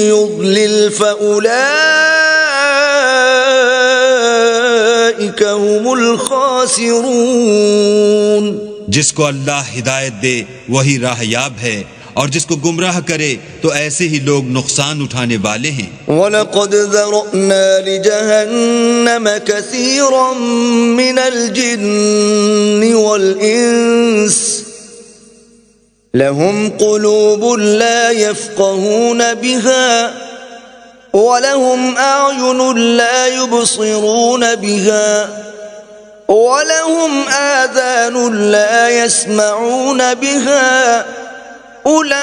يضلل فأولئك هم الخاسرون۔ جس کو اللہ ہدایت دے وہی راہ یاب ہے اور جس کو گمراہ کرے تو ایسے ہی لوگ نقصان اٹھانے والے ہیں۔ وَلَقَدْ ذَرَأْنَا لِجَهَنَّمَ كَثِيرًا مِنَ الْجِنِّ وَالْإِنسِ لَهُمْ قُلُوبٌ لَا يَفْقَهُونَ بِهَا وَلَهُمْ أَعْيُنٌ لَا يُبْصِرُونَ بِهَا وَلَهُمْ آذَانٌ لَا يَسْمَعُونَ بِهَا أولئك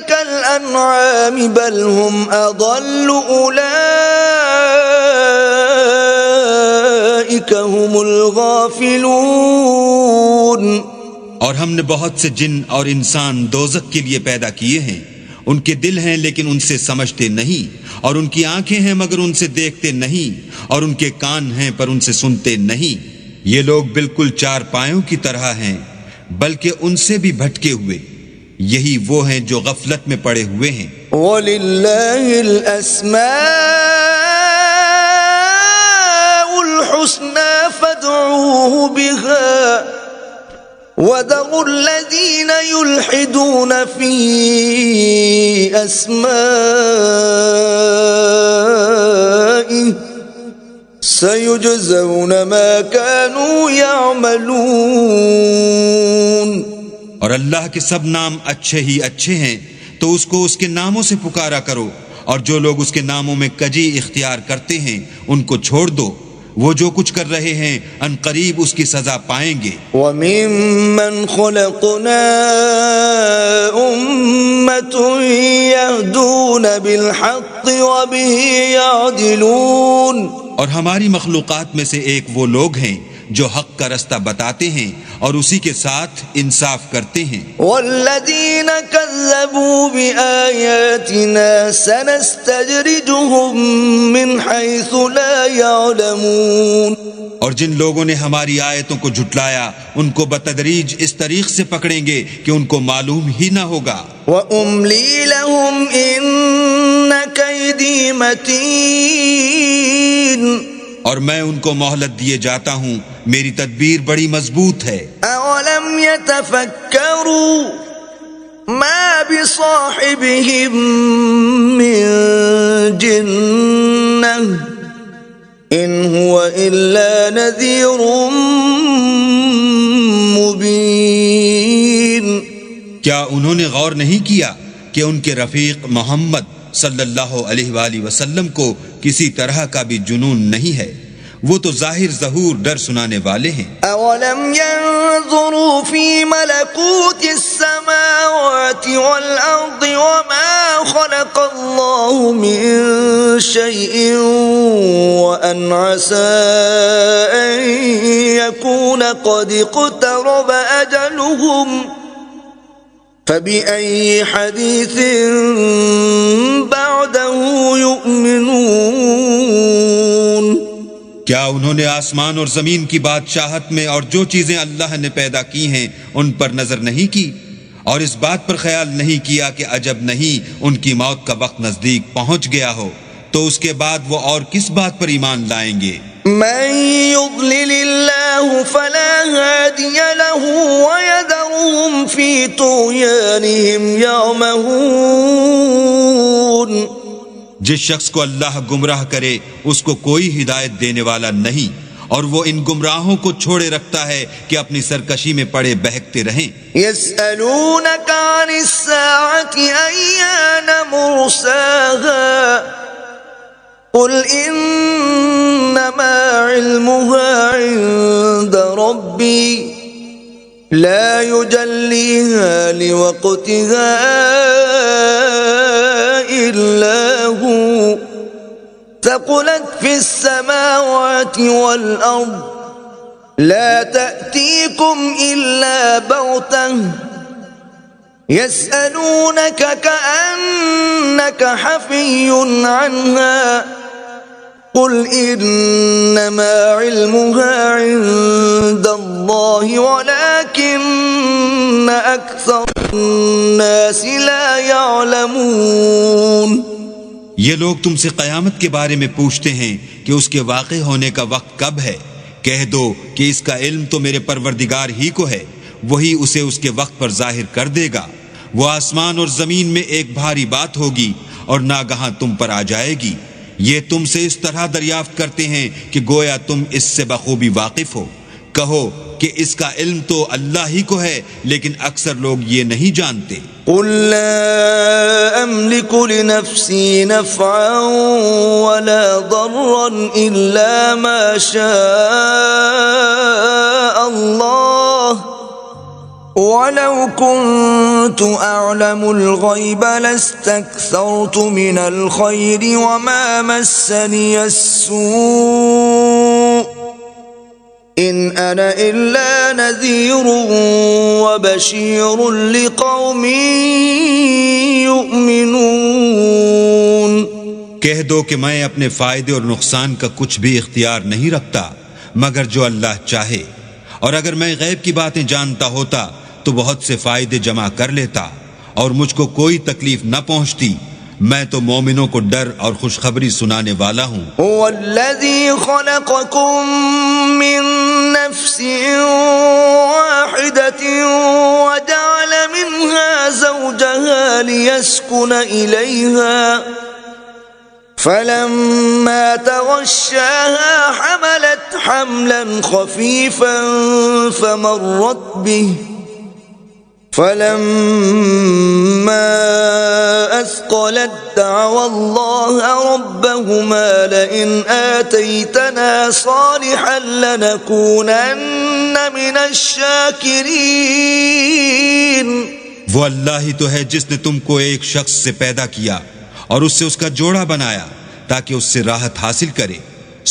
كالأنعام بل هم أضل أولئك هم الغافلون۔ اور ہم نے بہت سے جن اور انسان دوزخ کے لیے پیدا کیے ہیں، ان کے دل ہیں لیکن ان سے سمجھتے نہیں، اور ان کی آنکھیں ہیں مگر ان سے دیکھتے نہیں، اور ان کے کان ہیں پر ان سے سنتے نہیں۔ یہ لوگ بالکل چار پایوں کی طرح ہیں، بلکہ ان سے بھی بھٹکے ہوئے۔ یہی وہ ہیں جو غفلت میں پڑے ہوئے ہیں۔ وَلِلَّهِ الْأَسْمَاءُ الْحُسْنَى فَادْعُوهُ بِهَا وَذَرُوا الَّذِينَ يُلْحِدُونَ فِي أَسْمَائِهِ سَيُجْزَوْنَ مَا كَانُوا يَعْمَلُونَ۔ اور اللہ کے سب نام اچھے ہی اچھے ہیں، تو اس کو اس کے ناموں سے پکارا کرو، اور جو لوگ اس کے ناموں میں کجی اختیار کرتے ہیں ان کو چھوڑ دو، وہ جو کچھ کر رہے ہیں ان قریب اس کی سزا پائیں گے۔ وَمِمَّنْ خَلَقْنَا أُمَّةٌ يَهْدُونَ بِالْحَقِّ وَبِهِ يَعْدِلُونَ۔ اور ہماری مخلوقات میں سے ایک وہ لوگ ہیں جو حق کا رستہ بتاتے ہیں اور اسی کے ساتھ انصاف کرتے ہیں۔ وَالَّذِينَ كَذَّبُوا بِآيَاتِنَا سَنَسْتَدْرِجُهُم مِّنْ حَيْثُ لَا يَعْلَمُونَ۔ اور جن لوگوں نے ہماری آیتوں کو جھٹلایا ان کو بتدریج اس طریق سے پکڑیں گے کہ ان کو معلوم ہی نہ ہوگا۔ وَأُمْلِي لَهُمْ إِنَّ كَيْدِي مَتِينٌ۔ اور میں ان کو مہلت دیے جاتا ہوں، میری تدبیر بڑی مضبوط ہے۔ أَوَلَمْ يَتَفَكَّرُوا مَا بِصَاحِبِهِم مِّن جِنَّةٍ إِنْ هُوَ إِلَّا نَذِيرٌ مُبِينٌ۔ کیا انہوں نے غور نہیں کیا کہ ان کے رفیق محمد صلی اللہ علیہ وآلہ وسلم کو کسی طرح کا بھی جنون نہیں ہے، وہ تو ظاہر ظہور ڈر سنانے والے ہیں۔ أَوَلَمْ يَنظُرُوا فِي مَلَكُوتِ السَّمَاوَاتِ وَالْأَرْضِ وَمَا خَلَقَ اللَّهُ مِن شَيْءٍ وَأَنْ عَسَىٰ أَن يَكُونَ قَدِ اقْتَرَبَ أَجَلُهُمْ فَبِأَيِّ حَدِيثٍ بَعْدَهُ يُؤْمِنُونَ۔ کیا انہوں نے آسمان اور زمین کی بادشاہت میں اور جو چیزیں اللہ نے پیدا کی ہیں ان پر نظر نہیں کی، اور اس بات پر خیال نہیں کیا کہ عجب نہیں ان کی موت کا وقت نزدیک پہنچ گیا ہو، تو اس کے بعد وہ اور کس بات پر ایمان لائیں گے؟ من يضلل الله فلا هادي له ويذرهم في طغيانهم يعمهون۔ جس شخص کو اللہ گمراہ کرے اس کو کوئی ہدایت دینے والا نہیں، اور وہ ان گمراہوں کو چھوڑے رکھتا ہے کہ اپنی سرکشی میں پڑے بہکتے رہیں۔ يسألونك عن الساعة أيان مرساها قل إنما علمها عند ربي لا يجليها لوقتها إلا هو ثقلت في السماوات والأرض لا تأتيكم إلا بغتة يسألونك كأنك حفي عنها قل إنما علمها عند الله ولكن أكثر الناس لا يعلمون۔ یہ لوگ تم سے قیامت کے بارے میں پوچھتے ہیں کہ اس کے واقع ہونے کا وقت کب ہے، کہہ دو کہ اس کا علم تو میرے پروردگار ہی کو ہے، وہی اسے اس کے وقت پر ظاہر کر دے گا۔ وہ آسمان اور زمین میں ایک بھاری بات ہوگی اور ناگہاں تم پر آ جائے گی۔ یہ تم سے اس طرح دریافت کرتے ہیں کہ گویا تم اس سے بخوبی واقف ہو۔ کہو کہ اس کا علم تو اللہ ہی کو ہے، لیکن اکثر لوگ یہ نہیں جانتے۔ قل لا أملك لنفسي نفعا ولا ضرا إلا ما شاء الله ولو كنت أعلم الغيب لاستكثرت من الخير وما مسني السوء إن أنا إلا نذير وبشير لقوم يؤمنون. کہہ دو کہ میں اپنے فائدے اور نقصان کا کچھ بھی اختیار نہیں رکھتا مگر جو اللہ چاہے، اور اگر میں غیب کی باتیں جانتا ہوتا تو بہت سے فائدے جمع کر لیتا اور مجھ کو کوئی تکلیف نہ پہنچتی. میں تو مومنوں کو ڈر اور خوشخبری سنانے والا ہوں. هو الذي خلقكم من نفس واحدة وجعل منها زوجها ليسكن إليها فلما تغشاها حملت حملا خفيفا فمرت به فلما أثقلت دعوا الله ربهما لئن آتيتنا صالحا لنكونن من الشاكرين. وہ اللہ ہی تو ہے جس نے تم کو ایک شخص سے پیدا کیا اور اس سے اس کا جوڑا بنایا تاکہ اس سے راحت حاصل کرے.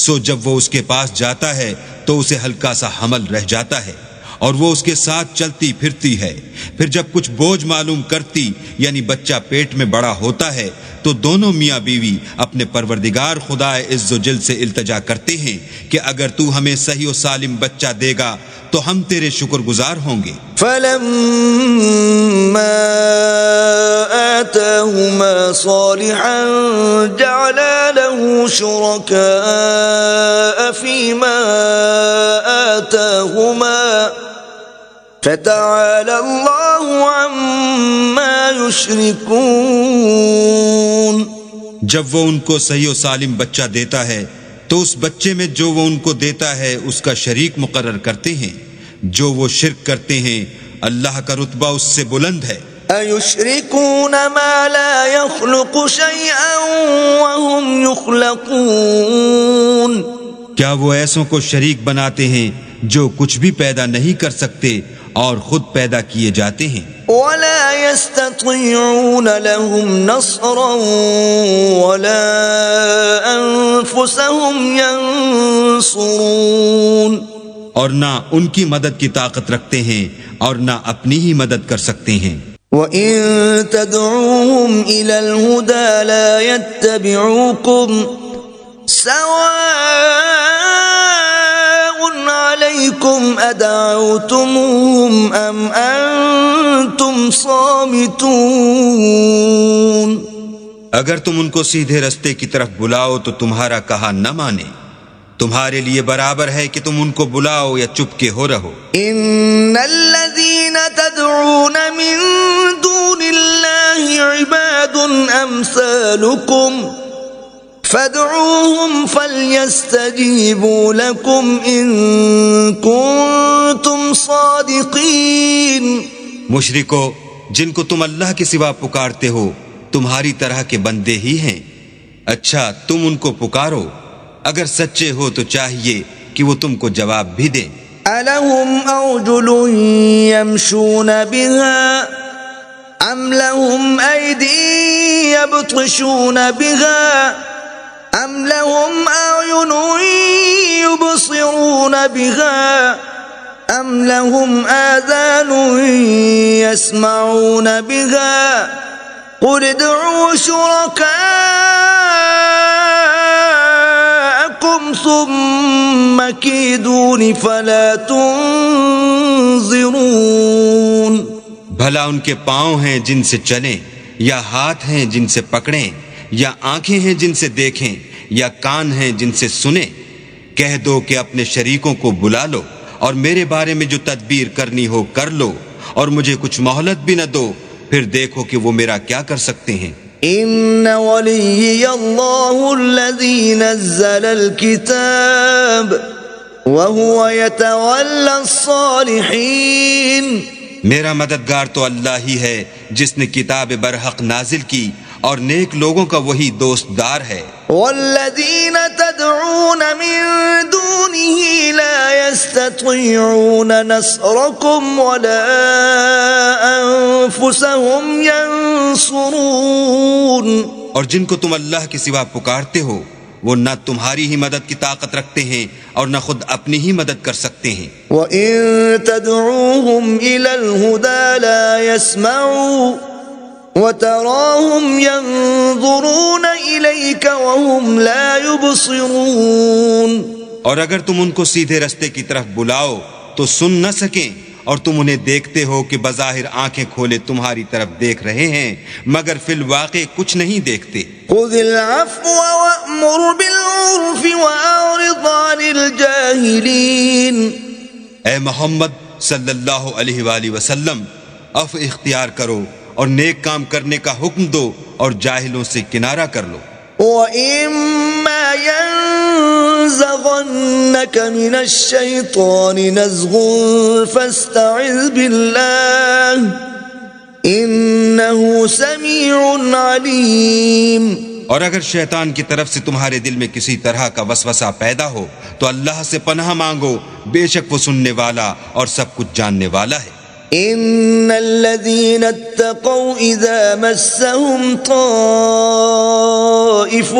سو جب وہ اس کے پاس جاتا ہے تو اسے ہلکا سا حمل رہ جاتا ہے اور وہ اس کے ساتھ چلتی پھرتی ہے. پھر جب کچھ بوجھ معلوم کرتی یعنی بچہ پیٹ میں بڑا ہوتا ہے تو دونوں میاں بیوی اپنے پروردگار خدا عز و جل سے التجا کرتے ہیں کہ اگر تو ہمیں صحیح و سالم بچہ دے گا تو ہم تیرے شکر گزار ہوں گے. فلما آتاهما صالحا جعلا له شركاء فيما آتاهما فتعالى الله عما يشركون. جب وہ ان کو صحیح و سالم بچہ دیتا ہے تو اس بچے میں جو وہ ان کو دیتا ہے اس کا شریک مقرر کرتے ہیں. جو وہ شرک کرتے ہیں اللہ کا رتبہ اس سے بلند ہے. أَيُشْرِكُونَ مَا لَا يَخْلُقُ شَيْئًا وَهُمْ يُخْلَقُونَ. کیا وہ ایسوں کو شریک بناتے ہیں جو کچھ بھی پیدا نہیں کر سکتے اور خود پیدا کیے جاتے ہیں. وَلَا يَسْتَطِيعُونَ لَهُمْ نَصْرًا وَلَا أَنفُسَهُمْ يَنصُرُونَ. اور نہ ان کی مدد کی طاقت رکھتے ہیں اور نہ اپنی ہی مدد کر سکتے ہیں. وَإِن تَدْعُوهُمْ إِلَى الْهُدَى لَا يَتَّبِعُوكُمْ سَوَاءٌ عَلَيْكُمْ أَدَعَوْتُمُوهُمْ أَمْ أَنْتُمْ صَامِتُونَ. اگر تم ان کو سیدھے رستے کی طرف بلاؤ تو تمہارا کہا نہ مانے. تمہارے لیے برابر ہے کہ تم ان کو بلاؤ یا چپ کے ہو رہو. ان الذين تدعون من دون الله عباد امثالكم فادعوهم فليستجيبوا لكم ان كنتم صادقين. مشرکو، جن کو تم اللہ کے سوا پکارتے ہو تمہاری طرح کے بندے ہی ہیں. اچھا تم ان کو پکارو، اگر سچے ہو تو چاہیے کہ وہ تم کو جواب بھی دیں. أَلَهُمْ أَرْجُلٌ يَمْشُونَ بِهَا أَمْ لَهُمْ أَيْدِي يَبْطِشُونَ بِهَا أَمْ لَهُمْ أَعْيُنٌ يُبْصِرُونَ بِهَا أَمْ لَهُمْ آذَانٌ يَسْمَعُونَ بِهَا قُلِ ادْعُوا شُرَكَاءَكُمْ ثُمَّ كِيدُونِ فَلَا تُنظِرُونَ. بھلا ان کے پاؤں ہیں جن سے چلیں، یا ہاتھ ہیں جن سے پکڑیں، یا آنکھیں ہیں جن سے دیکھیں، یا کان ہیں جن سے سنیں. کہہ دو کہ اپنے شریکوں کو بلا لو اور میرے بارے میں جو تدبیر کرنی ہو کر لو اور مجھے کچھ مہلت بھی نہ دو، پھر دیکھو کہ وہ میرا کیا کر سکتے ہیں. ان ولی اللہ الذی نزل الكتاب وهو يتولى الصالحین. میرا مددگار تو اللہ ہی ہے جس نے کتاب برحق نازل کی اور نیک لوگوں کا وہی دوست دار ہے. والذین تدعون من دونه لا يستطيعون نصركم ولا انفسهم ينصرون. اور جن کو تم اللہ کے سوا پکارتے ہو وہ نہ تمہاری ہی مدد کی طاقت رکھتے ہیں اور نہ خود اپنی ہی مدد کر سکتے ہیں۔ وَإِن تَدْعُوهُمْ إِلَى الْهُدَى لَا يَسْمَعُوا وَتَرَاهُمْ يَنظُرُونَ إِلَيْكَ وَهُمْ لَا يُبْصِرُونَ، اور اگر تم ان کو سیدھے رستے کی طرف بلاؤ تو سن نہ سکیں، اور تم انہیں دیکھتے ہو کہ بظاہر آنکھیں کھولے تمہاری طرف دیکھ رہے ہیں مگر فی الواقع کچھ نہیں دیکھتے۔ خُذِ الْعَفْوَ وَأْمُرْ بِالْعُرْفِ وَأَعْرِضْ عَنِ الْجَاهِلِينَ، اے محمد صلی اللہ علیہ وآلہ وسلم، عفو اختیار کرو اور نیک کام کرنے کا حکم دو اور جاہلوں سے کنارہ کر لو۔ وَإِمَّا يَنزَغَنَّكَ مِنَ الشَّيْطَانِ نَزْغٌ فَاسْتَعِذْ بِاللَّهِ إِنَّهُ سَمِيعٌ عَلِيمٌ، اور اگر شیطان کی طرف سے تمہارے دل میں کسی طرح کا وسوسہ پیدا ہو تو اللہ سے پناہ مانگو، بے شک وہ سننے والا اور سب کچھ جاننے والا ہے۔ إِنَّ الَّذِينَ اتَّقَوْا إِذَا مَسَّهُمْ طَائِفٌ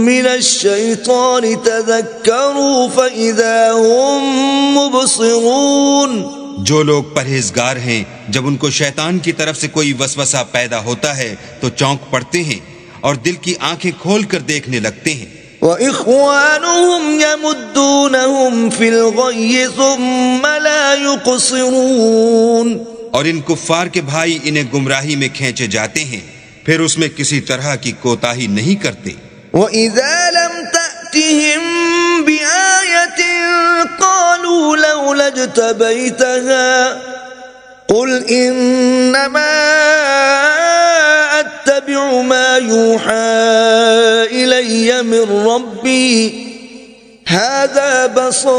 مِّنَ الشَّيْطَانِ تَذَكَّرُوا فَإِذَا هُمْ مُبْصِرُونَ، جو لوگ پرہیزگار ہیں جب ان کو شیطان کی طرف سے کوئی وسوسہ پیدا ہوتا ہے تو چونک پڑتے ہیں اور دل کی آنکھیں کھول کر دیکھنے لگتے ہیں۔ وَإِخْوَانُهُمْ يَمُدُّونَهُمْ فِي الْغَيِّ ثُمَّ لَا يُقْصِرُونَ، اور ان کفار کے بھائی انہیں گمراہی میں کھینچے جاتے ہیں پھر اس میں کسی طرح کی کوتاہی نہیں کرتے۔ وَإِذَا لَمْ تَأْتِهِمْ بِآيَةٍ قَالُوا لَوْلَا اجْتَبَيْتَهَا قُلْ إِنَّمَا أَتَّبِعُ مَا يُوحَى إِلَيَّ مِن رَّبِّي هَذَا بَصَائِرُ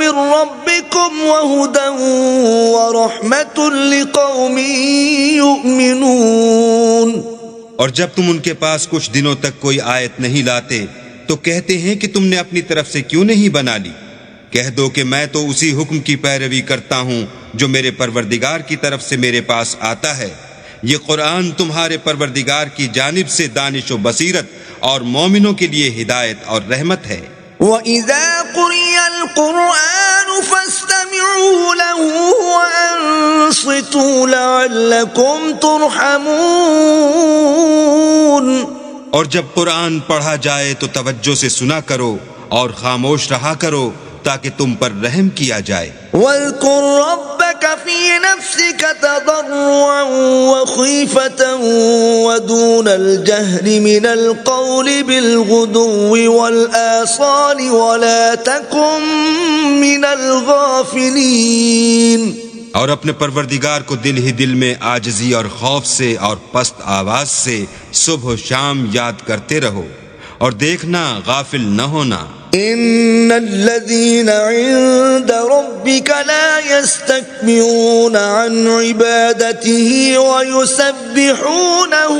مِن رَّبِّكُمْ وَهُدًى وَرَحْمَةٌ لِقَوْمٍ يُؤْمِنُونَ، اور جب تم ان کے پاس کچھ دنوں تک کوئی آیت نہیں لاتے تو کہتے ہیں کہ تم نے اپنی طرف سے کیوں نہیں بنا لی؟ کہہ دو کہ میں تو اسی حکم کی پیروی کرتا ہوں جو میرے پروردگار کی طرف سے میرے پاس آتا ہے، یہ قرآن تمہارے پروردگار کی جانب سے دانش و بصیرت اور مومنوں کے لیے ہدایت اور رحمت ہے۔ وَإِذَا قُرِئَ الْقُرْآنُ فَاسْتَمِعُوا لَهُ وَأَنصِتُوا لَعَلَّكُمْ تُرْحَمُونَ، اور جب قرآن پڑھا جائے تو توجہ سے سنا کرو اور خاموش رہا کرو تاکہ تم پر رحم کیا جائے۔ وَاذْكُرْ رَبَّكَ فِي نَفْسِكَ تَضَرُّعًا وَخِيفَةً وَدُونَ الْجَهْرِ مِنَ الْقَوْلِ بِالْغُدُوِّ وَالْآصَالِ وَلَا تَكُن مِّنَ الْغَافِلِينَ، اور اپنے پروردگار کو دل ہی دل میں عاجزی اور خوف سے اور پست آواز سے صبح و شام یاد کرتے رہو اور دیکھنا غافل نہ ہونا۔ إِنَّ الَّذِينَ عِندَ رَبِّكَ لَا يَسْتَكْبِرُونَ عَنْ عِبَادَتِهِ وَيُسَبِّحُونَهُ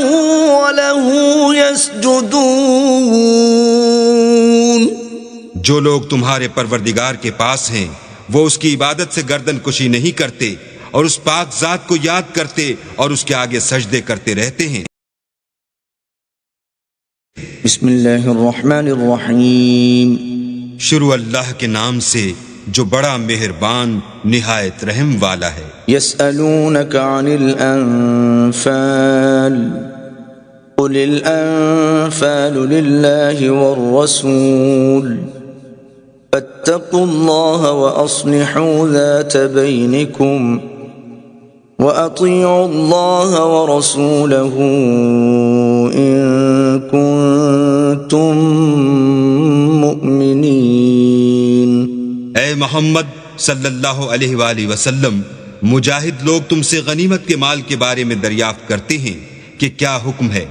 وَلَهُ يَسْجُدُونَ، جو لوگ تمہارے پروردگار کے پاس ہیں وہ اس کی عبادت سے گردن کشی نہیں کرتے اور اس پاک ذات کو یاد کرتے اور اس کے آگے سجدے کرتے رہتے ہیں۔ بسم اللہ الرحمن الرحیم، شروع اللہ کے نام سے جو بڑا مہربان نہایت رحم والا ہے۔ یسألونک عن الانفال قل الانفال للہ والرسول فاتقوا اللہ واصلحوا ذات بینکم وَأَطِيعُوا اللَّهَ وَرَسُولَهُ إِن كُنتُم مُؤْمِنِينَ۔ اے محمد صلی اللہ علیہ وآلہ وسلم، مجاہد لوگ تم سے غنیمت کے مال کے بارے میں دریافت کرتے ہیں کہ کیا حکم ہے۔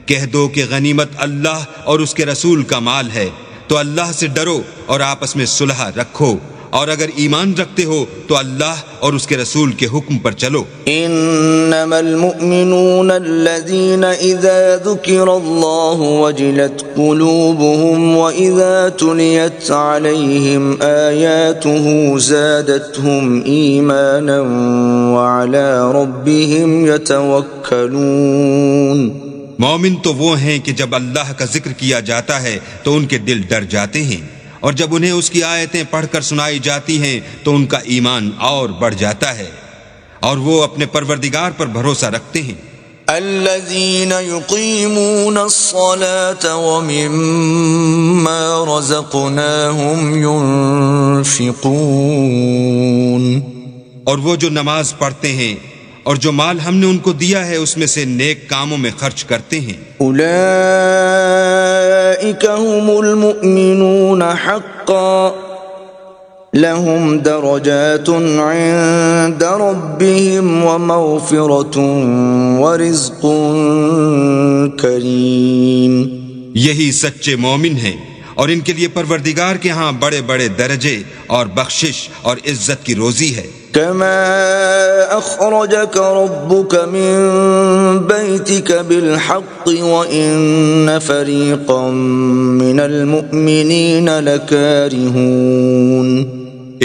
کہہ دو کہ غنیمت اللہ اور اس کے رسول کا مال ہے، تو اللہ سے ڈرو اور آپس میں صلح رکھو، اور اگر ایمان رکھتے ہو تو اللہ اور اس کے رسول کے حکم پر چلو۔ انما المؤمنون الذين اذا ذكر الله وجلت قلوبهم واذا تليت عليهم آياته زادتهم ایمانا وعلى ربهم يتوكلون۔ مومن تو وہ ہیں کہ جب اللہ کا ذکر کیا جاتا ہے تو ان کے دل ڈر جاتے ہیں، اور جب انہیں اس کی آیتیں پڑھ کر سنائی جاتی ہیں تو ان کا ایمان اور بڑھ جاتا ہے، اور وہ اپنے پروردگار پر بھروسہ رکھتے ہیں۔ الذين يقيمون الصلاة ومما رزقناهم ينفقون، اور وہ جو نماز پڑھتے ہیں اور جو مال ہم نے ان کو دیا ہے اس میں سے نیک کاموں میں خرچ کرتے ہیں۔ اولئک هم المؤمنون حقا لهم درجات عند ربهم ومغفرة ورزق کریم، یہی سچے مومن ہیں، اور ان کے لیے پروردگار کے ہاں بڑے بڑے درجے اور بخشش اور عزت کی روزی ہے۔ كما أخرجك ربك من بيتك بالحق وإن فريقا من المؤمنين لكارهون،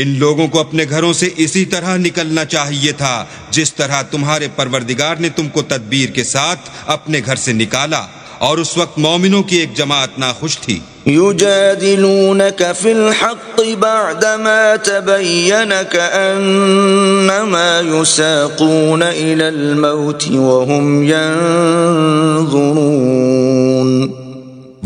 ان لوگوں کو اپنے گھروں سے اسی طرح نکلنا چاہیے تھا جس طرح تمہارے پروردگار نے تم کو تدبیر کے ساتھ اپنے گھر سے نکالا، اور اس وقت مومنوں کی ایک جماعت ناخوش تھی۔ يجادلونك في الحق بعدما تبين كأنما يساقون إلى الموت وهم ينظرون،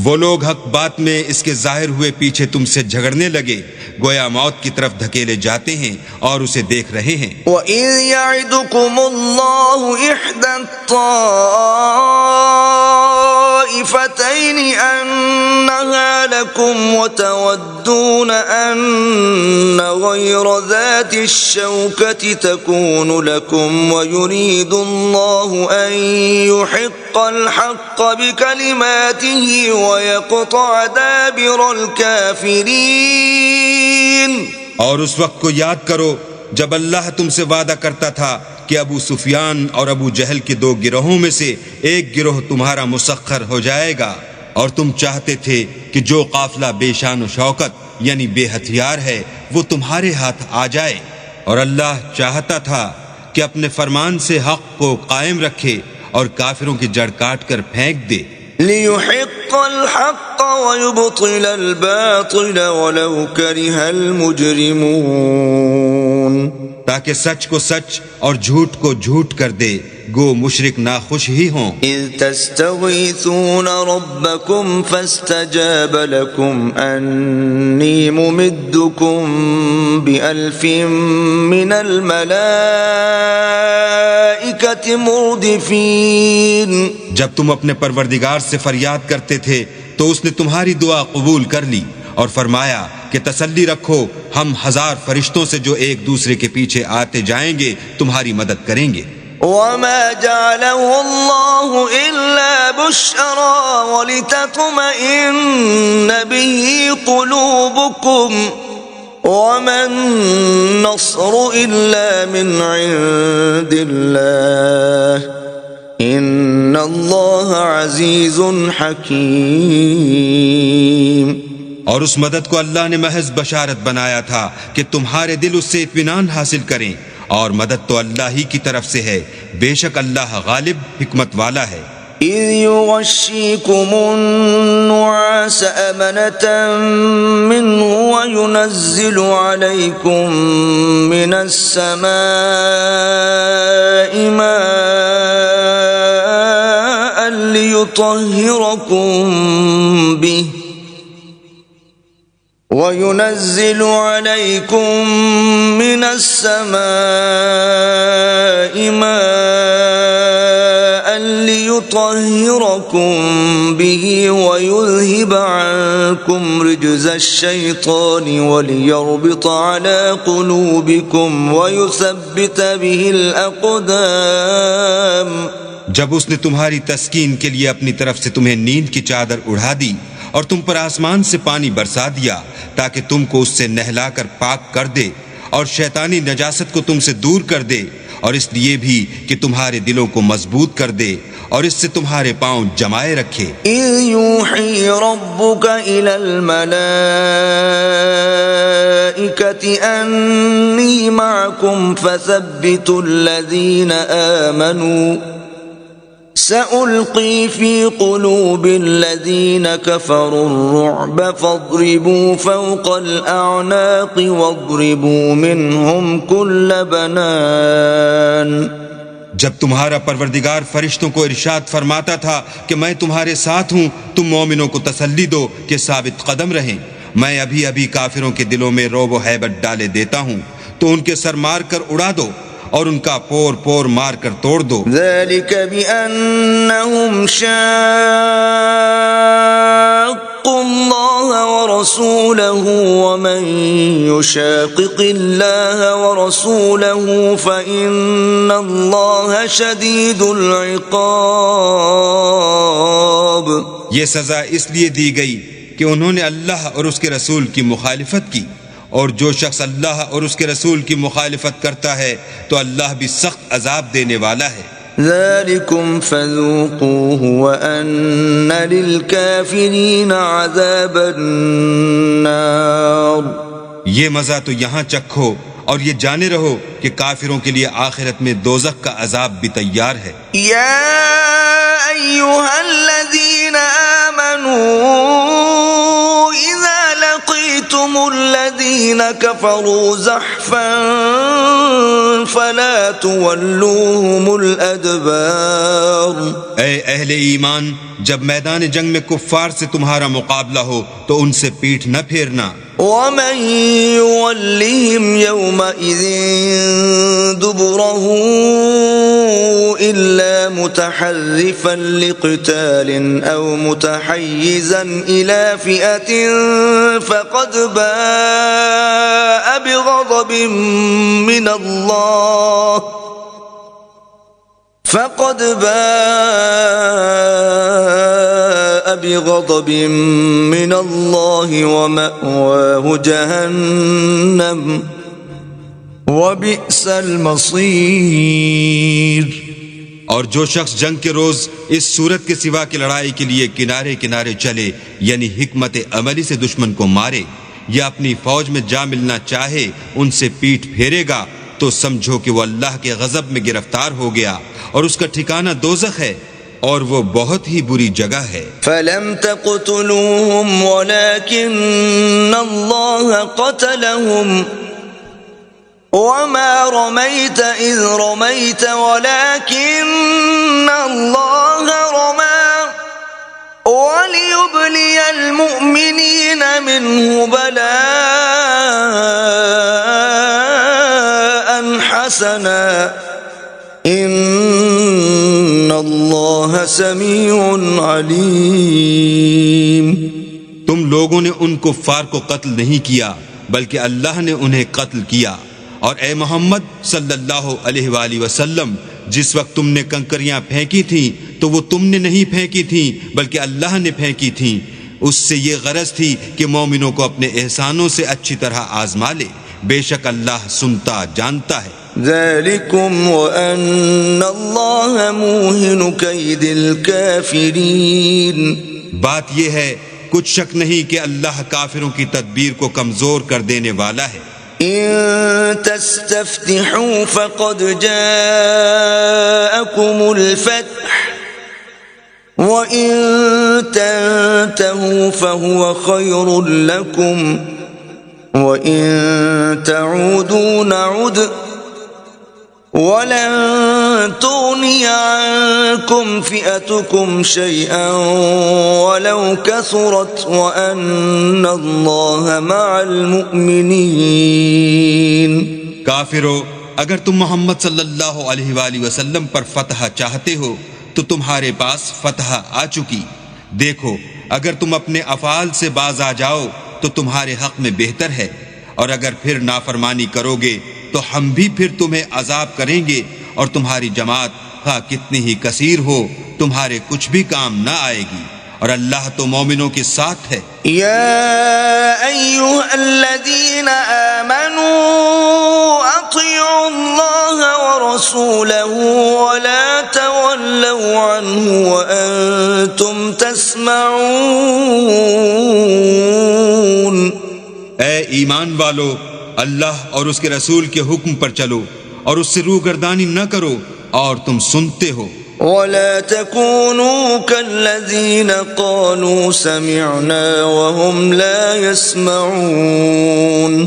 وہ لوگ حق بات میں اس کے ظاہر ہوئے پیچھے تم سے جھگڑنے لگے، گویا موت کی طرف دھکیلے جاتے ہیں اور اسے دیکھ رہے ہیں۔ وَإِذْ يَعِدُكُمُ اللَّهُ إِحْدَى الطَّائِفَتَيْنِ أَنَّهَا لَكُمْ وَتَوَدُّونَ أَنَّ غَيْرَ ذَاتِ الشَّوْكَةِ تَكُونُ لَكُمْ وَيُرِيدُ اللَّهُ أَن يُحِقَّ الْحَقَّ بِكَلِمَاتِهِ وَيَقْطَعَ دَابِرَ الْكَافِرِينَ۔ اور اس وقت کو یاد کرو جب اللہ تم سے وعدہ کرتا تھا کہ ابو سفیان اور ابو جہل کے دو گروہوں میں سے ایک گروہ تمہارا مسخر ہو جائے گا، اور تم چاہتے تھے کہ جو قافلہ بے شان و شوکت یعنی بے ہتھیار ہے وہ تمہارے ہاتھ آ جائے، اور اللہ چاہتا تھا کہ اپنے فرمان سے حق کو قائم رکھے اور کافروں کی جڑ کاٹ کر پھینک دے۔ لِيُحِقَّ الْحَقَّ وَيُبْطِلَ الْبَاطِلَ وَلَوْ كَرِهَ الْمُجْرِمُونَ، تاکہ سچ کو سچ اور جھوٹ کو جھوٹ کر دے، گو مشرک ناخوش ہی ہوں۔ إِذْ تَسْتَغِيثُونَ رَبَّكُمْ فَاسْتَجَابَ لَكُمْ أَنِّي مُمِدُّكُمْ بِأَلْفٍ مِّنَ الْمَلَائِكَةِ مُرْدِفِينَ، جب تم اپنے پروردگار سے فریاد کرتے تھے تو اس نے تمہاری دعا قبول کر لی اور فرمایا کہ تسلی رکھو، ہم 1000 فرشتوں سے جو ایک دوسرے کے پیچھے آتے جائیں گے تمہاری مدد کریں گے۔ وَمَا جَعَلَهُ اللَّهُ إِلَّا بُشْرَى وَلِتَطْمَئِنَّ بِهِ قُلُوبُكُمْ وَمَا النَّصْرُ إِلَّا مِنْ عِندِ اللَّهِ إِنَّ اللَّهَ عَزِيزٌ حَكِيمٌ۔ اور اس مدد کو اللہ نے محض بشارت بنایا تھا کہ تمہارے دل اس سے اطمینان حاصل کریں، اور مدد تو اللہ ہی کی طرف سے ہے، بے شک اللہ غالب حکمت والا ہے۔ إِذْ يُغَشِّيكُمُ النُّعَاسَ أَمَنَةً مِّنْهُ وَيُنَزِّلُ عَلَيْكُم مِّنَ السَّمَاءِ مَاءً لِّيُطَهِّرَكُم بِهِ وَيُنَزِّلُ عَلَيْكُم مِّنَ السَّمَاءِ مَاءً لِّيُطَهِّرَكُم بِهِ وَيُذْهِبَ عَنكُمْ رِجْزَ الشَّيْطَانِ وَلِيَرْبِطَ عَلَى قُلُوبِكُمْ وَيُثَبِّتَ بِهِ الْأَقْدَامَ۔ جب اس نے تمہاری تسکین کے لیے اپنی طرف سے تمہیں نیند کی چادر اڑھا دی اور تم پر آسمان سے پانی برسا دیا تاکہ تم کو اس سے نہلا کر پاک کر دے اور شیطانی نجاست کو تم سے دور کر دے، اور اس لیے بھی کہ تمہارے دلوں کو مضبوط کر دے اور اس سے تمہارے پاؤں جمائے رکھے۔ إِذْ يُوحِي رَبُّكَ إِلَى الْمَلَائِكَةِ أَنِّي مَعَكُمْ فَثَبِّتُوا الَّذِينَ آمَنُوا سألقي في قلوب الذين كفروا الرعب فاضربوا فوق الأعناق واضربوا منهم كل بنان. جب تمہارا پروردگار فرشتوں کو ارشاد فرماتا تھا کہ میں تمہارے ساتھ ہوں، تم مومنوں کو تسلی دو کہ ثابت قدم رہیں، میں ابھی ابھی کافروں کے دلوں میں رعب و ہیبت ڈالے دیتا ہوں، تو ان کے سر مار کر اڑا دو اور ان کا پور پور مار کر توڑ دو. ذلك بأنهم شاقوا الله ورسوله ومن يشاقق الله ورسوله فإن الله شديد العقاب. یہ سزا اس لیے دی گئی کہ انہوں نے اللہ اور اس کے رسول کی مخالفت کی، اور جو شخص اللہ اور اس کے رسول کی مخالفت کرتا ہے تو اللہ بھی سخت عذاب دینے والا ہے. ذلكم فذوقوه وأن للكافرين عذاب النار. یہ مزہ تو یہاں چکھو اور یہ جانے رہو کہ کافروں کے لیے آخرت میں دوزخ کا عذاب بھی تیار ہے. یا ایھا الذین آمنوا اذا لقیتم الذین کفروا زحفا فلا تولوهم الادبار. اے اہل ایمان، جب میدان جنگ میں کفار سے تمہارا مقابلہ ہو تو ان سے پیٹھ نہ پھیرنا. ومن يولهم يومئذ دبره إلا متحرفا لقتال أو متحيزا إلى فئة فقد باء بغضب من الله ومأواه جهنم وبئس المصير. اور جو شخص جنگ کے روز اس صورت کے سوا کی لڑائی کے لیے کنارے کنارے چلے، یعنی حکمت عملی سے دشمن کو مارے یا اپنی فوج میں جا ملنا چاہے، ان سے پیٹھ پھیرے گا تو سمجھو کہ وہ اللہ کے غضب میں گرفتار ہو گیا اور اس کا ٹھکانہ دوزخ ہے اور وہ بہت ہی بری جگہ ہے. فلم تقتلوهم ولكن الله قتلهم وما رميت إذ رميت ولكن الله رمى وليبلي المؤمنين منه بلاء حسنا ان اللہ سمیع علیم. تم لوگوں نے ان کفار کو قتل نہیں کیا بلکہ اللہ نے انہیں قتل کیا. اور اے محمد صلی اللہ علیہ وآلہ وسلم، جس وقت تم نے کنکریاں پھینکی تھیں تو وہ تم نے نہیں پھینکی تھیں بلکہ اللہ نے پھینکی تھیں. اس سے یہ غرض تھی کہ مومنوں کو اپنے احسانوں سے اچھی طرح آزما لے، بے شک اللہ سنتا جانتا ہے. ذلكم وأن الله موهن كيد الكافرين. بات یہ ہے، کچھ شک نہیں کہ اللہ کافروں کی تدبیر کو کمزور کر دینے والا ہے. إن تستفتحوا فقد جاءكم الفتح وإن تنتهوا فهو خير لكم وإن تعودوا نعد ولن تغني عنكم فئتكم شيئا ولو كثرت وأن الله مع المؤمنين. کافرو، اگر تم محمد صلی اللہ علیہ وآلہ وسلم پر فتح چاہتے ہو تو تمہارے پاس فتح آ چکی. دیکھو، اگر تم اپنے افعال سے باز آ جاؤ تو تمہارے حق میں بہتر ہے، اور اگر پھر نافرمانی کرو گے تو ہم بھی پھر تمہیں عذاب کریں گے، اور تمہاری جماعت خواہ کتنی ہی کثیر ہو تمہارے کچھ بھی کام نہ آئے گی، اور اللہ تو مومنوں کے ساتھ ہے. یا ایھا الذین آمنوا اطیعوا اللہ ورسولہ ولا تولوا عنہ وانتم تسمعون. اے ایمان والو، اللہ اور اس کے رسول کے حکم پر چلو اور اس سے روگردانی نہ کرو اور تم سنتے ہو. ولا تكونوا كالذين قالوا سمعنا وهم لا يسمعون،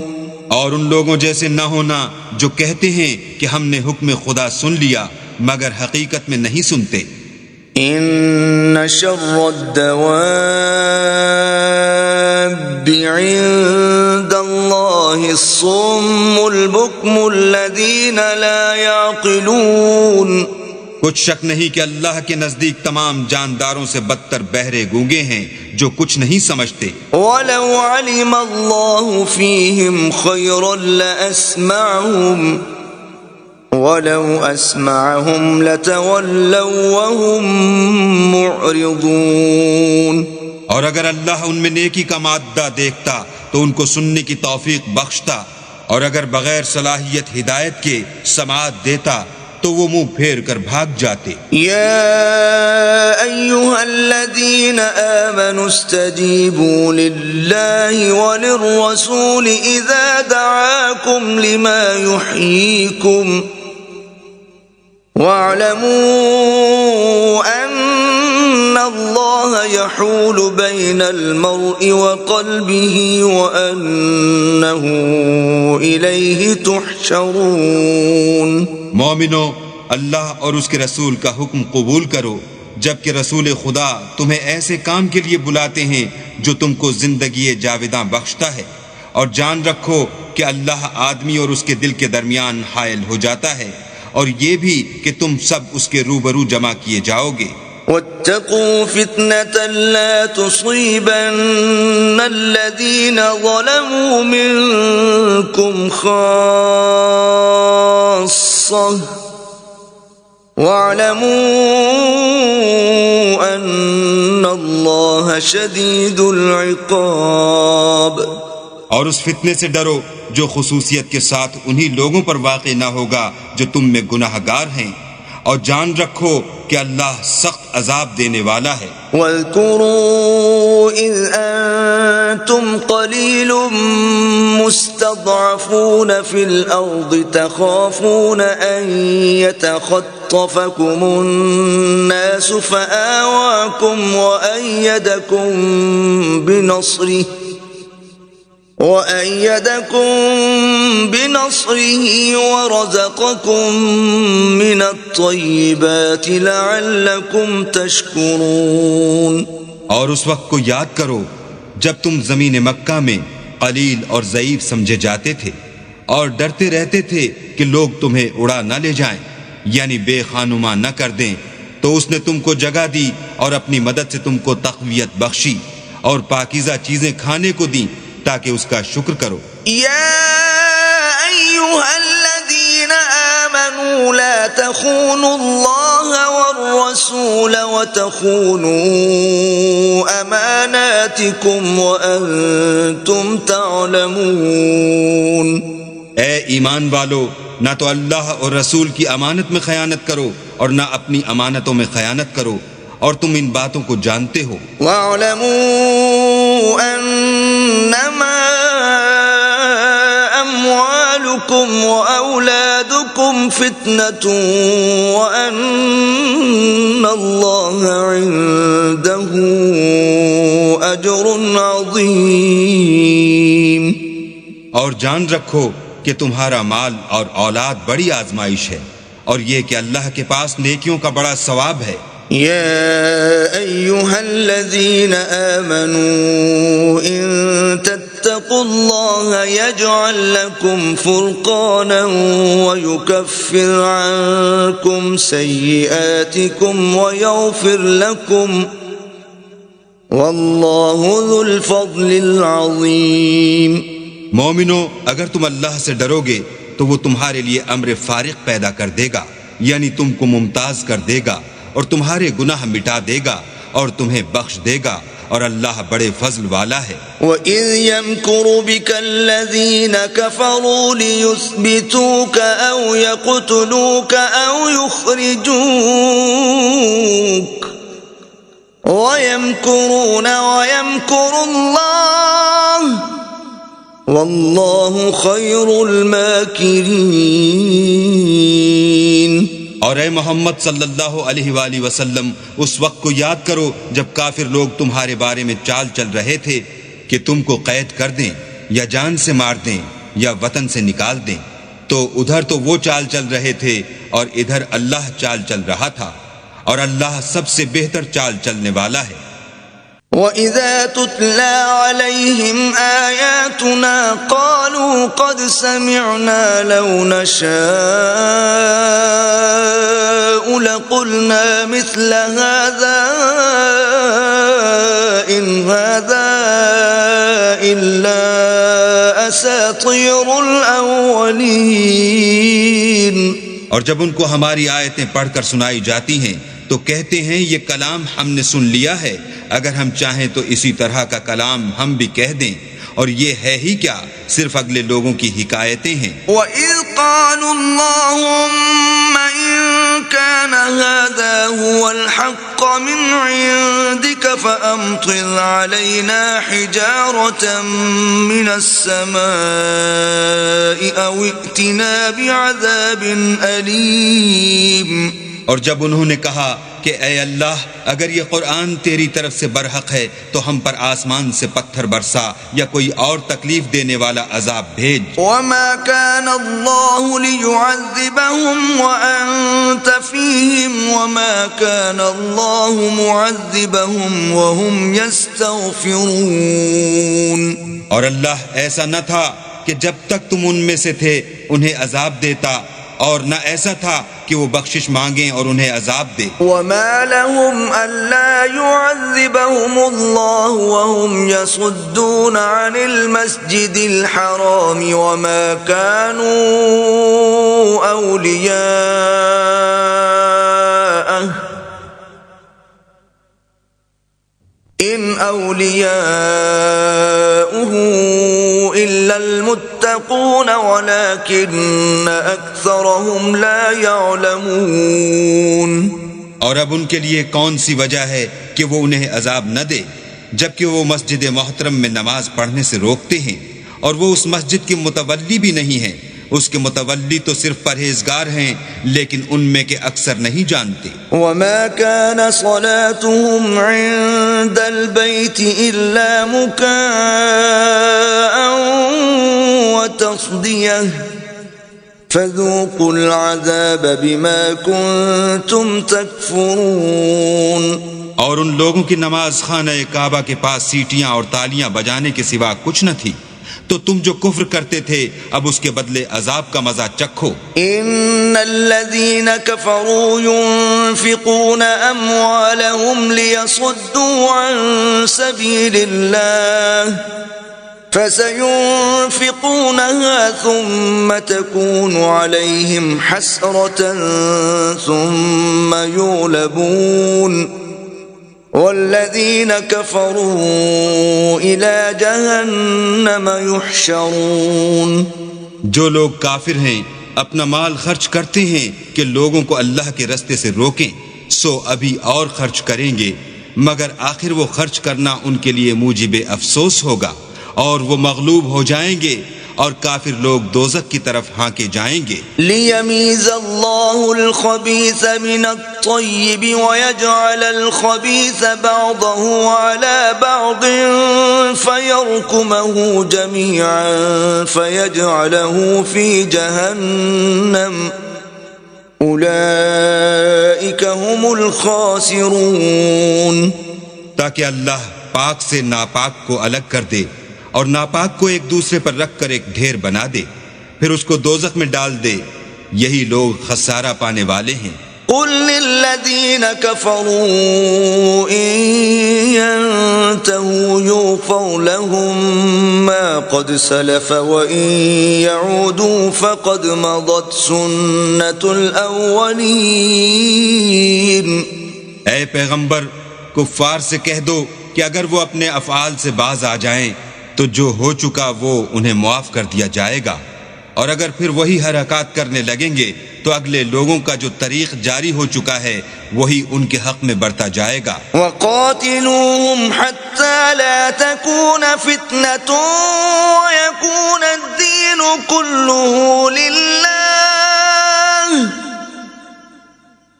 اور ان لوگوں جیسے نہ ہونا جو کہتے ہیں کہ ہم نے حکم خدا سن لیا مگر حقیقت میں نہیں سنتے۔ ان شر الدواب عند الله الصم البكم الذين لا يعقلون، کچھ شک نہیں کہ اللہ کے نزدیک تمام جانداروں سے بدتر بہرے گونگے ہیں جو کچھ نہیں سمجھتے۔ ولو علم الله فيهم خيرا لأسمعهم ولو أسمعهم لتولوا وهم معرضون، اور اگر اللہ ان میں نیکی کا مادہ دیکھتا تو ان کو سننے کی توفیق بخشتا، اور اگر بغیر صلاحیت ہدایت کے سماعت دیتا تو وہ منہ پھیر کر بھاگ جاتے۔ یا ایھا الذین آمنوا استجیبوا للہ وللرسول اذا دعاکم لما یحییکم واعلموا ان اللہ یحول بین المرء وقلبہ وانہ الیہ تحشرون۔ مومنو، اللہ اور اس کے رسول کا حکم قبول کرو جبکہ رسول خدا تمہیں ایسے کام کے لیے بلاتے ہیں جو تم کو زندگی جاوداں بخشتا ہے، اور جان رکھو کہ اللہ آدمی اور اس کے دل کے درمیان حائل ہو جاتا ہے، اور یہ بھی کہ تم سب اس کے روبرو جمع کیے جاؤ گے۔ واتقوا فتنة لا تصيبن الذين ظلموا منكم خاصة واعلموا أن الله شديد العقاب۔ اور اس فتنے سے ڈرو جو خصوصیت کے ساتھ انہی لوگوں پر واقع نہ ہوگا جو تم میں گناہ گار ہیں، اور جان رکھو کہ اللہ سخت عذاب دینے والا ہے۔ وَاذْكُرُوا إِذْ أَنْتُمْ قَلِيلٌ مُسْتَضْعَفُونَ فِي الْأَرْضِ تَخَافُونَ أَنْ يَتَخَطَّفَكُمُ النَّاسُ فَآوَاكُمْ وَأَيَّدَكُمْ بِنَصْرِهِ وَرَزَقَكُمْ مِنَ الطَّيِّبَاتِ لَعَلَّكُمْ تَشْكُرُونَ۔ اور اس وقت کو یاد کرو جب تم زمین مکہ میں قلیل اور ضعیف سمجھے جاتے تھے اور ڈرتے رہتے تھے کہ لوگ تمہیں اڑا نہ لے جائیں، یعنی بے خانما نہ کر دیں، تو اس نے تم کو جگہ دی اور اپنی مدد سے تم کو تقویت بخشی اور پاکیزہ چیزیں کھانے کو دیں تاکہ اس کا شکر کرو۔ یا ایھا الذین آمنوا لا تخونوا اللہ والرسول وتخونوا اماناتکم وانتم تعلمون۔ اے ایمان والو، نہ تو اللہ اور رسول کی امانت میں خیانت کرو اور نہ اپنی امانتوں میں خیانت کرو، اور تم ان باتوں کو جانتے ہو۔ وَاعْلَمُوا أَنَّمَا أَمْوَالُكُمْ وَأَوْلَادُكُمْ فِتْنَةٌ وَأَنَّ اللَّهَ عِندَهُ أَجْرٌ عَظِيمٌ۔ اور جان رکھو کہ تمہارا مال اور اولاد بڑی آزمائش ہے، اور یہ کہ اللہ کے پاس نیکیوں کا بڑا ثواب ہے۔ يا أيها الذين آمنوا إن تتقوا الله يجعل لكم فرقانا ويكفر عنكم سيئاتكم ويغفر لكم والله ذو الفضل العظيم۔ مومنو، اگر تم اللہ سے ڈرو گے تو وہ تمہارے لیے امر فارق پیدا کر دے گا، یعنی تم کو ممتاز کر دے گا اور تمہارے گناہ مٹا دے گا اور تمہیں بخش دے گا، اور اللہ بڑے فضل والا ہے۔ وَإِذْ يَمْكُرُ بِكَ الَّذِينَ كَفَرُوا لِيُثْبِتُوكَ أَوْ يَقْتُلُوكَ أَوْ يُخْرِجُوكَ وَيَمْكُرُونَ وَيَمْكُرُ اللَّهُ وَاللَّهُ خَيْرُ الْمَاكِرِينَ۔ اور اے محمد صلی اللہ علیہ وآلہ وسلم اس وقت کو یاد کرو جب کافر لوگ تمہارے بارے میں چال چل رہے تھے کہ تم کو قید کر دیں یا جان سے مار دیں یا وطن سے نکال دیں، تو ادھر تو وہ چال چل رہے تھے اور ادھر اللہ چال چل رہا تھا، اور اللہ سب سے بہتر چال چلنے والا ہے۔ وَإِذَا تُتْلَى عَلَيْهِمْ آيَاتُنَا قَالُوا قَدْ سَمِعْنَا لَوْ نَشَاءُ لَقُلْنَا مِثْلَ هَذَا إِنْ هَذَا إِلَّا أَسَاطِيرُ الْأَوَّلِينَ۔ اور جب ان کو ہماری آیتیں پڑھ کر سنائی جاتی ہیں تو کہتے ہیں یہ کلام ہم نے سن لیا ہے، اگر ہم چاہیں تو اسی طرح کا کلام ہم بھی کہہ دیں، اور یہ ہے ہی کیا، صرف اگلے لوگوں کی حکایتیں ہیں۔ وَإِذْ قَالُوا اللَّهُمَّ إِن كَانَ هَذَا هُوَ الْحَقَّ مِنْ عِندِكَ فَأَمْطِرْ عَلَيْنَا حِجَارَةً مِنَ السَّمَاءِ أَوْ ائْتِنَا بِعَذَابٍ أَلِيمٍ۔ اور جب انہوں نے کہا کہ اے اللہ اگر یہ قرآن تیری طرف سے برحق ہے تو ہم پر آسمان سے پتھر برسا یا کوئی اور تکلیف دینے والا عذاب بھیج۔ وَمَا كَانَ اللَّهُ لِيُعَذِّبَهُمْ وَأَنْتَ فِيهِمْ وَمَا كَانَ اللَّهُ مُعَذِّبَهُمْ وَهُمْ يَسْتَغْفِرُونَ۔ اور اللہ ایسا نہ تھا کہ جب تک تم ان میں سے تھے انہیں عذاب دیتا، اور نہ ایسا تھا کہ وہ بخشش مانگیں اور انہیں عذاب دے۔ وَمَا لَهُمْ أَلَّا يُعَذِّبَهُمُ اللَّهُ وَهُمْ يَصُدُّونَ عَنِ الْمَسْجِدِ الْحَرَامِ وَمَا كَانُوا أَوْلِيَاءَهُ إِنْ أَوْلِيَاؤُهُ إِلَّا الْمُتَّقُونَ وَلَكِنَّ أَكْثَرَهُمْ لَا يَعْلَمُونَ۔ اور اب ان کے لیے کون سی وجہ ہے کہ وہ انہیں عذاب نہ دے جبکہ وہ مسجد محترم میں نماز پڑھنے سے روکتے ہیں، اور وہ اس مسجد کے متولی بھی نہیں ہیں، اس کے متولی تو صرف پرہیزگار ہیں لیکن ان میں کے اکثر نہیں جانتے۔ وَمَا كَانَ صَلَاتُهُمْ عِندَ الْبَيْتِ إِلَّا مُكَاءً وَتَصْدِيَةً فَذُوقُوا الْعَذَابَ بِمَا كُنتُمْ تَكْفُرُونَ۔ اور ان لوگوں کی نماز خانہ کعبہ کے پاس سیٹیاں اور تالیاں بجانے کے سوا کچھ نہ تھی، تو تم جو کفر کرتے تھے اب اس کے بدلے عذاب کا مزہ چکھو۔ ان الذين كفروا ينفقون اموالهم ليصدوا عن سبيل الله فسينفقونها ثم تكون عليهم حسرة ثم يغلبون والذين كفروا إلى جهنم يحشرون۔ جو لوگ کافر ہیں اپنا مال خرچ کرتے ہیں کہ لوگوں کو اللہ کے رستے سے روکیں، سو ابھی اور خرچ کریں گے، مگر آخر وہ خرچ کرنا ان کے لیے موجب افسوس ہوگا، اور وہ مغلوب ہو جائیں گے، اور کافر لوگ دوزخ کی طرف ہانکے جائیں گے۔ لِيَمِيزَ اللَّهُ الْخَبِيثَ مِنَ الطَّيِّبِ وَيَجْعَلَ الْخَبِيثَ بَعْضَهُ عَلَى بَعْضٍ فَيَرْكُمَهُ جَمِيعًا فَيَجْعَلَهُ فِي جَهَنَّمَ أُولَئِكَ هُمُ الْخَاسِرُونَ۔ تاکہ اللہ پاک سے ناپاک کو الگ کر دے اور ناپاک کو ایک دوسرے پر رکھ کر ایک ڈھیر بنا دے، پھر اس کو دوزخ میں ڈال دے، یہی لوگ خسارہ پانے والے ہیں۔ قل للذین کفروا ان ينتهوا يغفر لهم ما قد سلف وان يعودوا فقد مضت سنة الاولین۔ اے پیغمبر کفار سے کہہ دو کہ اگر وہ اپنے افعال سے باز آ جائیں تو جو ہو چکا وہ انہیں معاف کر دیا جائے گا، اور اگر پھر وہی حرکات کرنے لگیں گے تو اگلے لوگوں کا جو طریق جاری ہو چکا ہے وہی ان کے حق میں بڑھتا جائے گا۔ وَقَاتِلُوهُمْ حَتَّى لَا تَكُونَ فِتْنَةٌ وَيَكُونَ الدِّينُ كُلُّهُ لِلَّهِ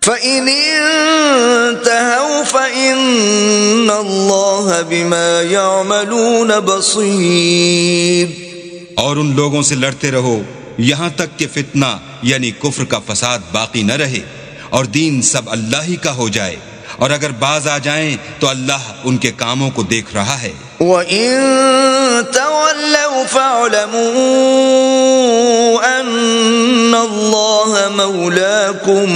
فإن انتهوا فإن الله بما يعملون بصير. اور ان لوگوں سے لڑتے رہو یہاں تک کہ فتنہ یعنی کفر کا فساد باقی نہ رہے اور دین سب اللہ ہی کا ہو جائے، اور اگر باز آ جائیں تو اللہ ان کے کاموں کو دیکھ رہا ہے. وَإِن تَوَلَّوْا فَاعْلَمُوا أَنَّ اللَّهَ مَوْلَاكُمْ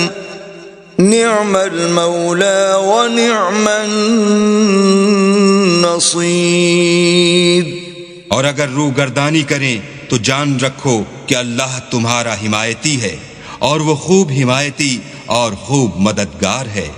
نِعْمَ الْمَوْلَى وَنِعْمَ النَّصِيرُ. اور اگر روگردانی کریں تو جان رکھو کہ اللہ تمہارا حمایتی ہے، اور وہ خوب حمایتی اور خوب مددگار ہے.